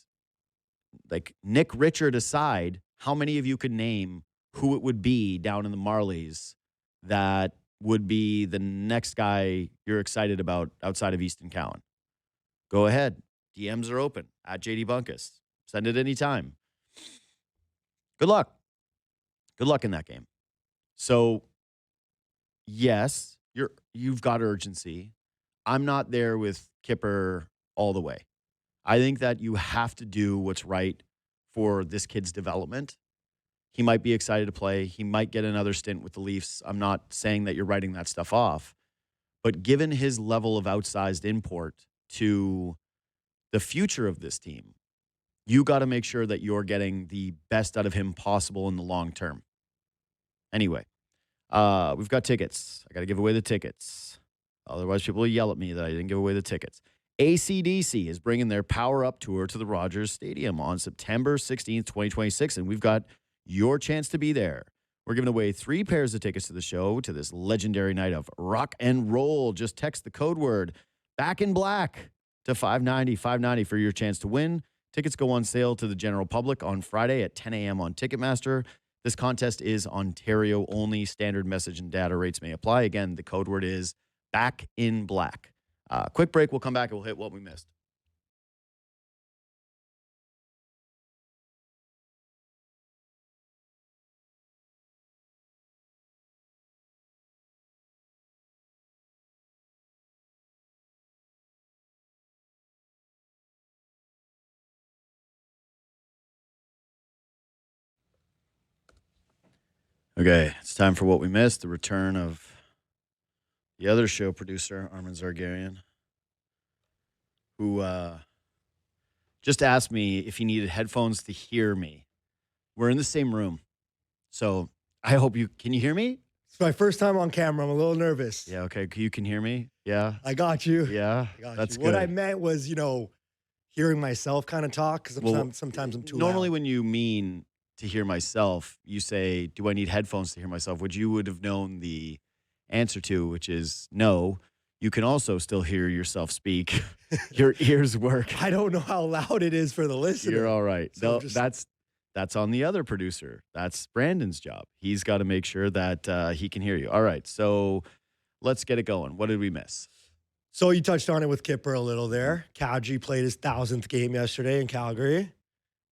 like Nick Richard aside, how many of you could name who it would be down in the Marlies that would be the next guy you're excited about outside of Easton Cowan? Go ahead. DMs are open at JD Bunkis. Send it anytime. Good luck. Good luck in that game. So, yes, you've got urgency. I'm not there with Kipper all the way. I think that you have to do what's right for this kid's development. He might be excited to play. He might get another stint with the Leafs. I'm not saying that you're writing that stuff off. But given his level of outsized import to the future of this team, you got to make sure that you're getting the best out of him possible in the long term. Anyway, we've got tickets. I got to give away the tickets. Otherwise, people will yell at me that I didn't give away the tickets. AC/DC is bringing their Power Up Tour to the Rogers Stadium on September 16th, 2026, and we've got your chance to be there. We're giving away 3 pairs of tickets to the show to this legendary night of rock and roll. Just text the code word Back in Black to 590 for your chance to win. Tickets go on sale to the general public on Friday at 10 a.m. on Ticketmaster. This contest is Ontario only. Standard message and data rates may apply. Again, the code word is Back in Black. Quick break. We'll come back and we'll hit what we missed. Okay, it's time for what we missed. The return of the other show producer, Armin Zargarian, who just asked me if he needed headphones to hear me. We're in the same room, so I hope you can you hear me? It's my first time on camera. I'm a little nervous. Yeah, okay. You can hear me? Yeah. I got you. Yeah. That's good. What I meant was, hearing myself kind of talk because sometimes I'm too normally loud. when you mean to hear myself, you say, do I need headphones to hear myself? Which you would have known the answer to, which is no. You can also still hear yourself speak. Your ears work. I don't know how loud it is for the listener. You're all right. So That's on the other producer. That's Brandon's job. He's got to make sure that he can hear you. All right, so let's get it going. What did we miss? So you touched on it with Kipper a little there. Kadri played his 1,000th game yesterday in Calgary.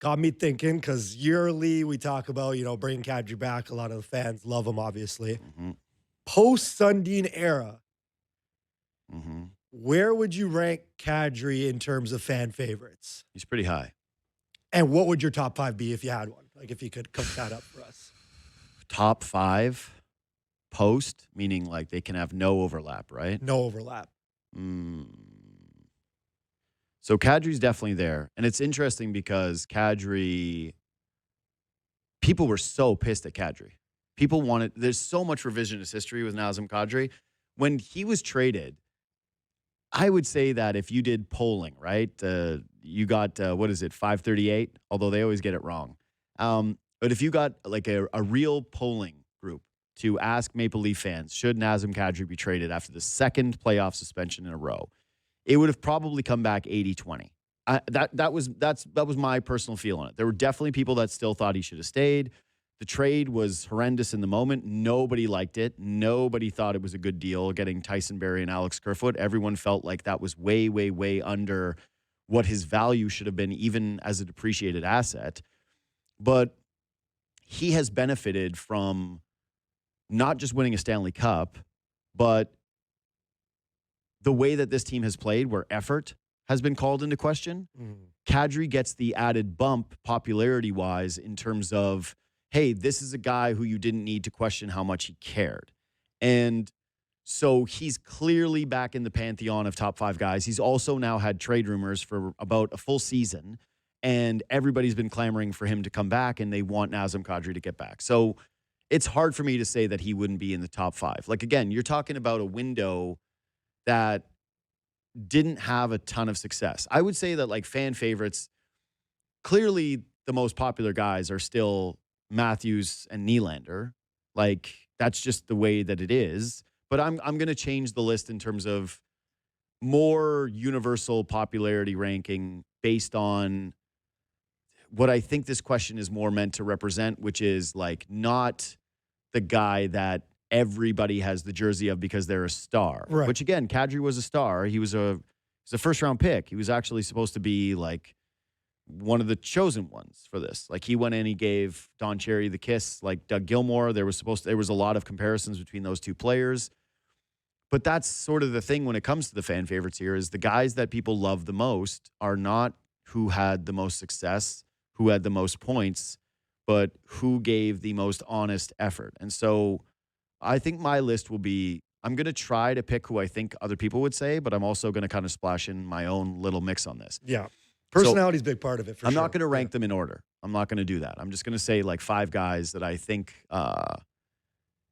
Got me thinking because yearly we talk about, bringing Kadri back. A lot of the fans love him, obviously. Mm-hmm. Post-Sundin era, Mm-hmm. where would you rank Kadri in terms of fan favorites? He's pretty high. And what would your top 5 be if you had one? Like if you could cook that up for us. Top 5 post, meaning like they can have no overlap, right? No overlap. So Kadri's definitely there. And it's interesting because Kadri, people were so pissed at Kadri. People wanted, there's so much revisionist history with Nazem Kadri. When he was traded, I would say that if you did polling, right, you got, 538? Although they always get it wrong. But if you got like a real polling group to ask Maple Leaf fans, should Nazem Kadri be traded after the second playoff suspension in a row, it would have probably come back 80-20. That was my personal feel on it. There were definitely people that still thought he should have stayed. The trade was horrendous in the moment. Nobody liked it. Nobody thought it was a good deal getting Tyson Barrie and Alex Kerfoot. Everyone felt like that was way, way, way under what his value should have been, even as a depreciated asset. But he has benefited from not just winning a Stanley Cup, but the way that this team has played, where effort has been called into question. Kadri gets the added bump popularity-wise in terms of, hey, this is a guy who you didn't need to question how much he cared. And so he's clearly back in the pantheon of top 5 guys. He's also now had trade rumors for about a full season, and everybody's been clamoring for him to come back, and they want Nazem Kadri to get back. So it's hard for me to say that he wouldn't be in the top 5. Like, again, you're talking about a window that didn't have a ton of success. I would say that, like, fan favorites, clearly the most popular guys are still Matthews and Nylander. Like, that's just the way that it is. But I'm going to change the list in terms of more universal popularity ranking based on what I think this question is more meant to represent, which is like not the guy that everybody has the jersey of because they're a star. Right. Which again, Kadri was a star. He was a first round pick. He was actually supposed to be like one of the chosen ones for this. Like he went in, he gave Don Cherry the kiss, like Doug Gilmour. There was a lot of comparisons between those two players. But that's sort of the thing when it comes to the fan favorites here is the guys that people love the most are not who had the most success, who had the most points, but who gave the most honest effort. And so I think my list will be, I'm going to try to pick who I think other people would say, but I'm also going to kind of splash in my own little mix on this. Yeah. Personality is a big part of it, for I'm sure. not going to rank them in order. I'm not going to do that. I'm just going to say like 5 guys that I think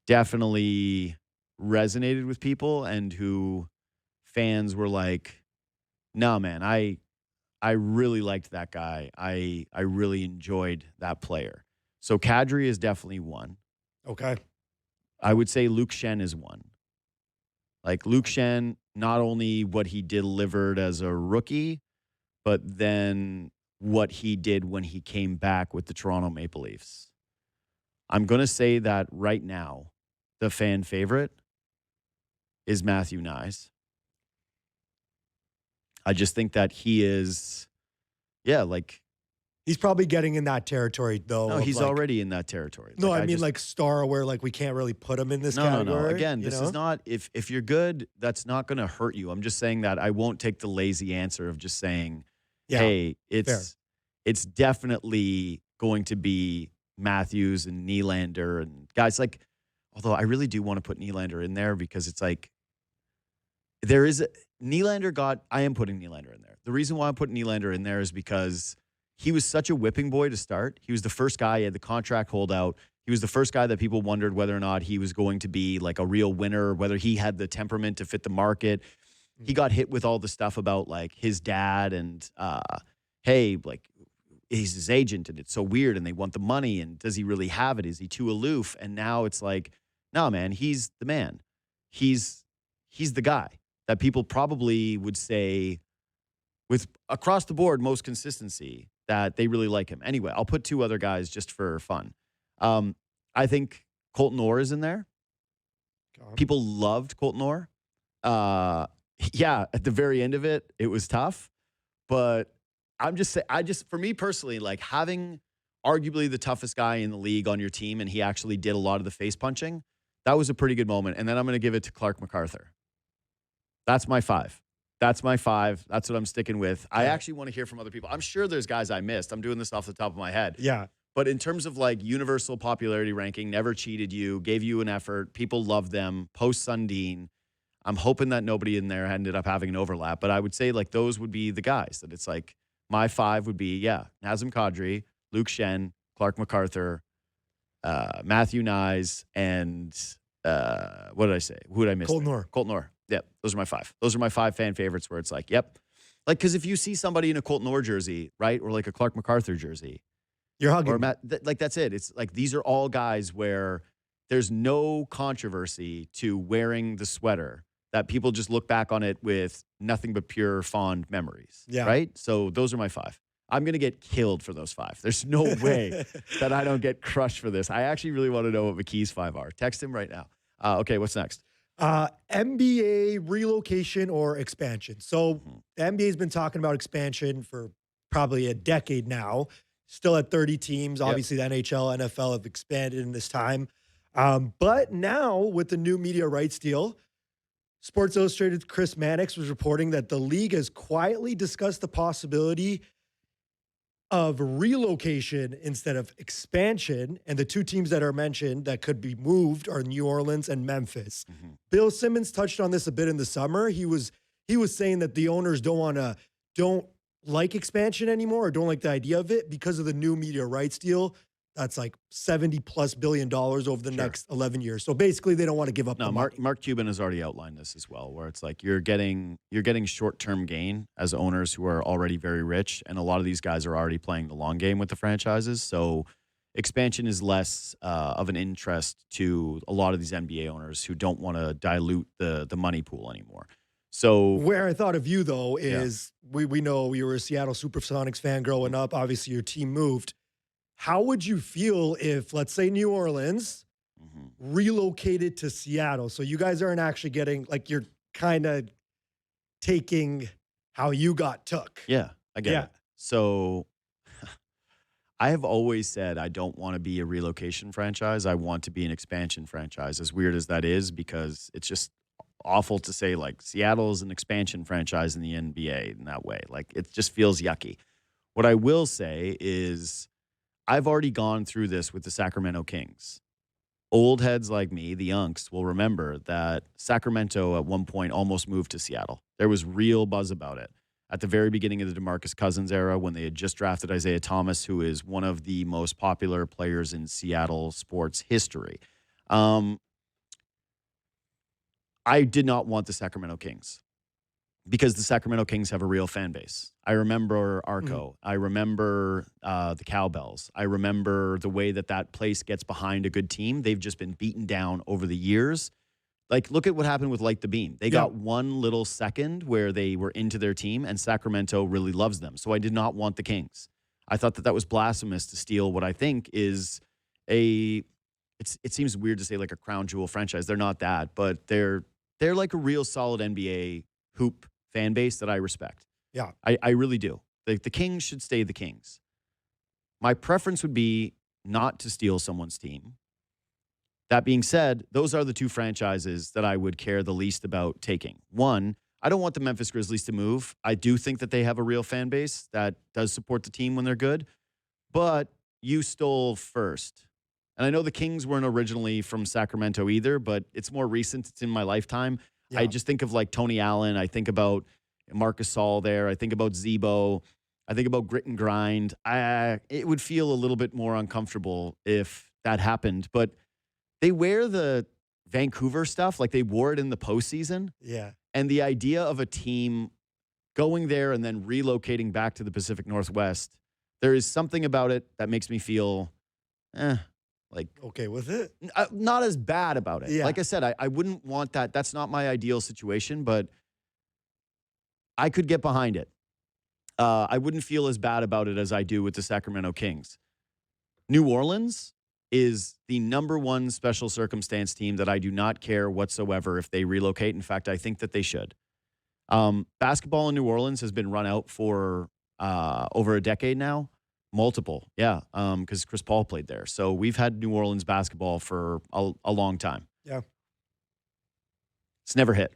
definitely resonated with people and who fans were like, no, man, I really liked that guy. I really enjoyed that player. So Kadri is definitely one. Okay. I would say Luke Schenn is one. Like Luke Schenn, not only what he delivered as a rookie, but then what he did when he came back with the Toronto Maple Leafs. I'm going to say that right now, the fan favorite is Matthew Knies. I just think that he is, like. He's probably getting in that territory, though. No, he's already in that territory. No, I mean like star where like we can't really put him in this category. No. Again, this is not, if you're good, that's not going to hurt you. I'm just saying that I won't take the lazy answer of just saying, hey, it's definitely going to be Matthews and Nylander and guys like, although I really do want to put Nylander in there because it's like, I am putting Nylander in there. The reason why I'm putting Nylander in there is because he was such a whipping boy to start. He was the first guy, he had the contract holdout. He was the first guy that people wondered whether or not he was going to be like a real winner, whether he had the temperament to fit the market. He got hit with all the stuff about like his dad and, hey, like he's his agent and it's so weird and they want the money and does he really have it? Is he too aloof? And now it's like, no, man, he's the man. He's the guy that people probably would say with across the board most consistency that they really like him. Anyway, I'll put 2 other guys just for fun. I think Colton Orr is in there. People loved Colton Orr. At the very end of it, it was tough. But I'm just saying, for me personally, like having arguably the toughest guy in the league on your team and he actually did a lot of the face punching, that was a pretty good moment. And then I'm going to give it to Clark MacArthur. That's my 5. That's my 5. That's what I'm sticking with. I actually want to hear from other people. I'm sure there's guys I missed. I'm doing this off the top of my head. Yeah. But in terms of like universal popularity ranking, never cheated you, gave you an effort, people loved them, post Sundin. I'm hoping that nobody in there ended up having an overlap. But I would say like those would be the guys that it's like my 5 would be, Nazem Kadri, Luke Schenn, Clark MacArthur, Matthew Knies, and what did I say? Who did I miss? Colton Orr. Colton Orr. Yep, those are my 5. Those are my 5 fan favorites where it's like, yep. Like, because if you see somebody in a Colton Orr jersey, right, or like a Clark MacArthur jersey. You're hugging. Or like, that's it. It's like these are all guys where there's no controversy to wearing the sweater that people just look back on it with nothing but pure fond memories. Yeah. Right? So those are my 5. I'm going to get killed for those 5. There's no way that I don't get crushed for this. I actually really want to know what McKee's 5 are. Text him right now. Okay, what's next? NBA relocation or expansion. So the NBA has been talking about expansion for probably a decade now. Still at 30 teams. Obviously, the NHL, NFL have expanded in this time. But now with the new media rights deal, Sports Illustrated's Chris Mannix was reporting that the league has quietly discussed the possibility of relocation instead of expansion. And the 2 teams that are mentioned that could be moved are New Orleans and Memphis. Bill Simmons touched on this a bit in the summer. He was saying that the owners don't like expansion anymore or don't like the idea of it because of the new media rights deal. That's like $70+ billion over the next 11 years. So basically, they don't want to give up. No, Mark Cuban has already outlined this as well, where it's like you're getting short-term gain as owners who are already very rich, and a lot of these guys are already playing the long game with the franchises. So expansion is less of an interest to a lot of these NBA owners who don't want to dilute the money pool anymore. So where I thought of you though is we know you were a Seattle Supersonics fan growing up. Obviously, your team moved. How would you feel if, let's say, New Orleans relocated to Seattle? So you guys aren't actually getting, like, you're kind of taking how you got took. Yeah, I get it. So I have always said I don't want to be a relocation franchise. I want to be an expansion franchise, as weird as that is, because it's just awful to say, like, Seattle is an expansion franchise in the NBA in that way. Like, it just feels yucky. What I will say is I've already gone through this with the Sacramento Kings. Old heads like me, the Unks, will remember that Sacramento at one point almost moved to Seattle. There was real buzz about it at the very beginning of the DeMarcus Cousins era, when they had just drafted Isaiah Thomas, who is one of the most popular players in Seattle sports history. I did not want the Sacramento Kings because the Sacramento Kings have a real fan base. I remember Arco. I remember the Cowbells. I remember the way that place gets behind a good team. They've just been beaten down over the years. Like, look at what happened with Light the Beam. They got one little second where they were into their team, and Sacramento really loves them. So I did not want the Kings. I thought that was blasphemous to steal what I think is it seems weird to say like a crown jewel franchise. They're not that, but they're like a real solid NBA hoop fan base that I respect. Yeah. I really do. The Kings should stay the Kings. My preference would be not to steal someone's team. That being said, those are the two franchises that I would care the least about taking. One, I don't want the Memphis Grizzlies to move. I do think that they have a real fan base that does support the team when they're good. But you stole first. And I know the Kings weren't originally from Sacramento either, but it's more recent. It's in my lifetime. Yeah. I just think of like Tony Allen. I think about Marcus Saul there. I think about Zebo. I think about grit and grind. It would feel a little bit more uncomfortable if that happened. But they wear the Vancouver stuff like they wore it in the postseason. Yeah. And the idea of a team going there and then relocating back to the Pacific Northwest, there is something about it that makes me feel, like, okay with it. Not as bad about it. Yeah. Like I said, I wouldn't want that. That's not my ideal situation, but I could get behind it. I wouldn't feel as bad about it as I do with the Sacramento Kings. New Orleans is the number one special circumstance team that I do not care whatsoever if they relocate. In fact, I think that they should. Basketball in New Orleans has been run out for over a decade now. Multiple, yeah, because Chris Paul played there. So we've had New Orleans basketball for a long time. Yeah. It's never hit.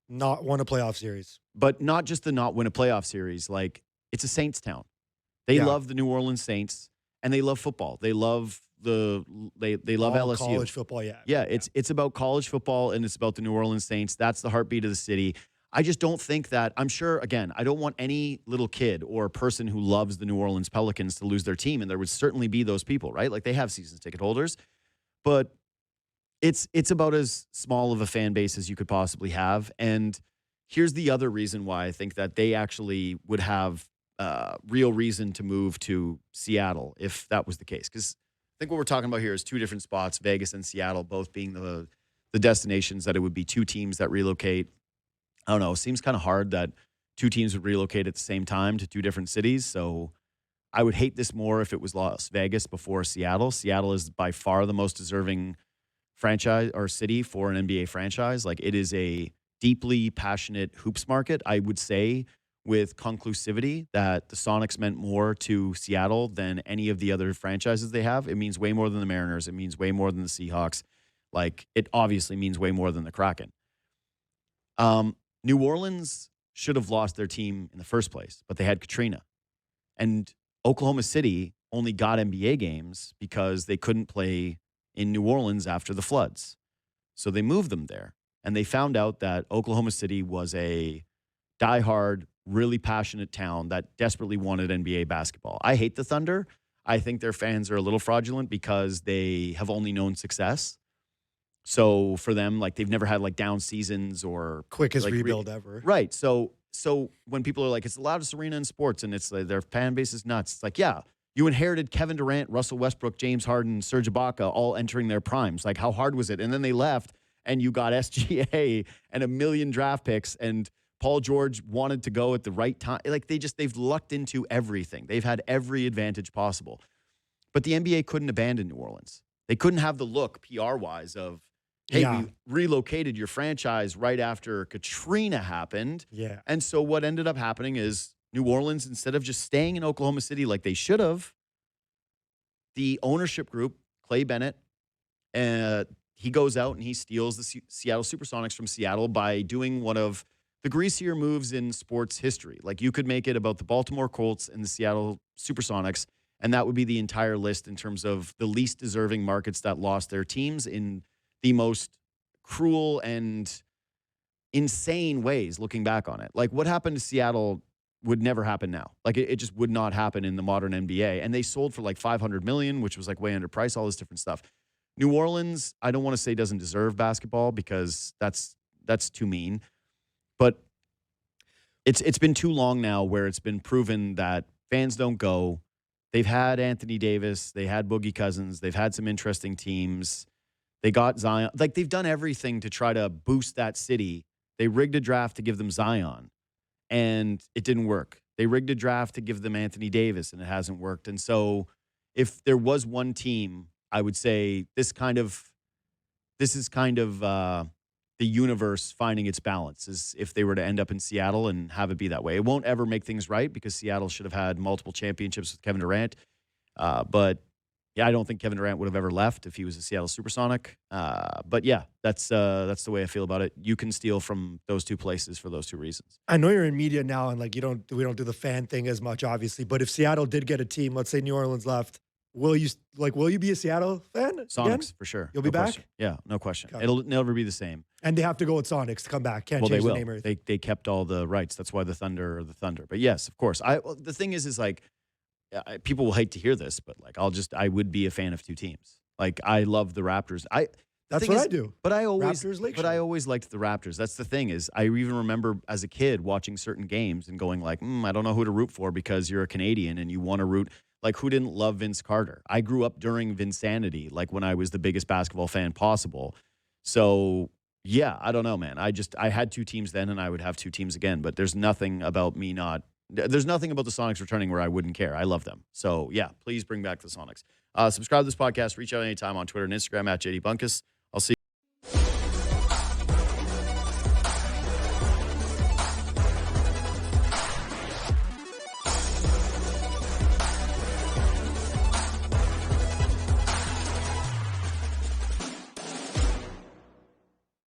Not won a playoff series. But not just the not win a playoff series. Like, it's a Saints town. They love the New Orleans Saints, and they love football. They love they love LSU. College football, Yeah, it's about college football, and it's about the New Orleans Saints. That's the heartbeat of the city. I just don't think that, I'm sure, again, I don't want any little kid or person who loves the New Orleans Pelicans to lose their team, and there would certainly be those people, right? Like, they have season ticket holders. But it's about as small of a fan base as you could possibly have. And here's the other reason why I think that they actually would have real reason to move to Seattle if that was the case. Because I think what we're talking about here is two different spots, Vegas and Seattle, both being the destinations that it would be two teams that relocate. I don't know. It seems kind of hard that two teams would relocate at the same time to two different cities. So I would hate this more if it was Las Vegas before Seattle. Seattle is by far the most deserving franchise or city for an NBA franchise. Like, it is a deeply passionate hoops market. I would say with conclusivity that the Sonics meant more to Seattle than any of the other franchises they have. It means way more than the Mariners. It means way more than the Seahawks. Like, it obviously means way more than the Kraken. New Orleans should have lost their team in the first place, but they had Katrina. And Oklahoma City only got NBA games because they couldn't play in New Orleans after the floods. So they moved them there. And they found out that Oklahoma City was a diehard, really passionate town that desperately wanted NBA basketball. I hate the Thunder. I think their fans are a little fraudulent because they have only known success. So for them, like, they've never had like down seasons or quickest like, rebuild ever. Right. So when people are like, it's the loudest arena in sports and it's like, their fan base is nuts. It's like, yeah, You inherited Kevin Durant, Russell Westbrook, James Harden, Serge Ibaka all entering their primes. Like, how hard was it? And then they left, and you got SGA and a million draft picks, and Paul George wanted to go at the right time. Like, they've lucked into everything. They've had every advantage possible. But the NBA couldn't abandon New Orleans. They couldn't have the look PR-wise of, hey, we relocated your franchise right after Katrina happened. Yeah. And so what ended up happening is New Orleans, instead of just staying in Oklahoma City like they should have, the ownership group, Clay Bennett, he goes out and he steals the Seattle Supersonics from Seattle by doing one of the greasier moves in sports history. Like, you could make it about the Baltimore Colts and the Seattle Supersonics, and that would be the entire list in terms of the least deserving markets that lost their teams in the most cruel and insane ways, looking back on it. Like, what happened to Seattle would never happen now. Like, it just would not happen in the modern NBA. And they sold for like $500 million, which was like way underpriced, all this different stuff. New Orleans, I don't want to say doesn't deserve basketball because that's too mean. But it's been too long now where it's been proven that fans don't go. They've had Anthony Davis. They had Boogie Cousins. They've had some interesting teams. They got Zion. Like, they've done everything to try to boost that city. They rigged a draft to give them Zion, and it didn't work. They rigged a draft to give them Anthony Davis, and it hasn't worked. And so if there was one team, I would say this is kind of the universe finding its balance, is if they were to end up in Seattle and have it be that way. It won't ever make things right because Seattle should have had multiple championships with Kevin Durant. But yeah, I don't think Kevin Durant would have ever left if he was a Seattle Supersonic. But yeah, that's the way I feel about it. You can steal from those two places for those two reasons. I know you're in media now, and like we don't do the fan thing as much, obviously. But if Seattle did get a team, let's say New Orleans left, will you be a Seattle fan? Sonics again? For sure. You'll be back? Question. Yeah, no question. Okay. It'll never be the same. And they have to go with Sonics to come back. Can't change the name or anything. They kept all the rights. That's why the Thunder are the Thunder. But yes, of course. The thing is like, people will hate to hear this, but like, I would be a fan of two teams. Like, I love the Raptors. That's what I do. But I always liked the Raptors. That's the thing is, I even remember as a kid watching certain games and going like, I don't know who to root for because you're a Canadian and you want to root. Like, who didn't love Vince Carter? I grew up during Vinsanity, like when I was the biggest basketball fan possible. So yeah, I don't know, man. I had two teams then, and I would have two teams again. But there's nothing about there's nothing about the Sonics returning where I wouldn't care. I love them. So yeah, please bring back the Sonics. Subscribe to this podcast. Reach out anytime on Twitter and Instagram at JD Bunkis.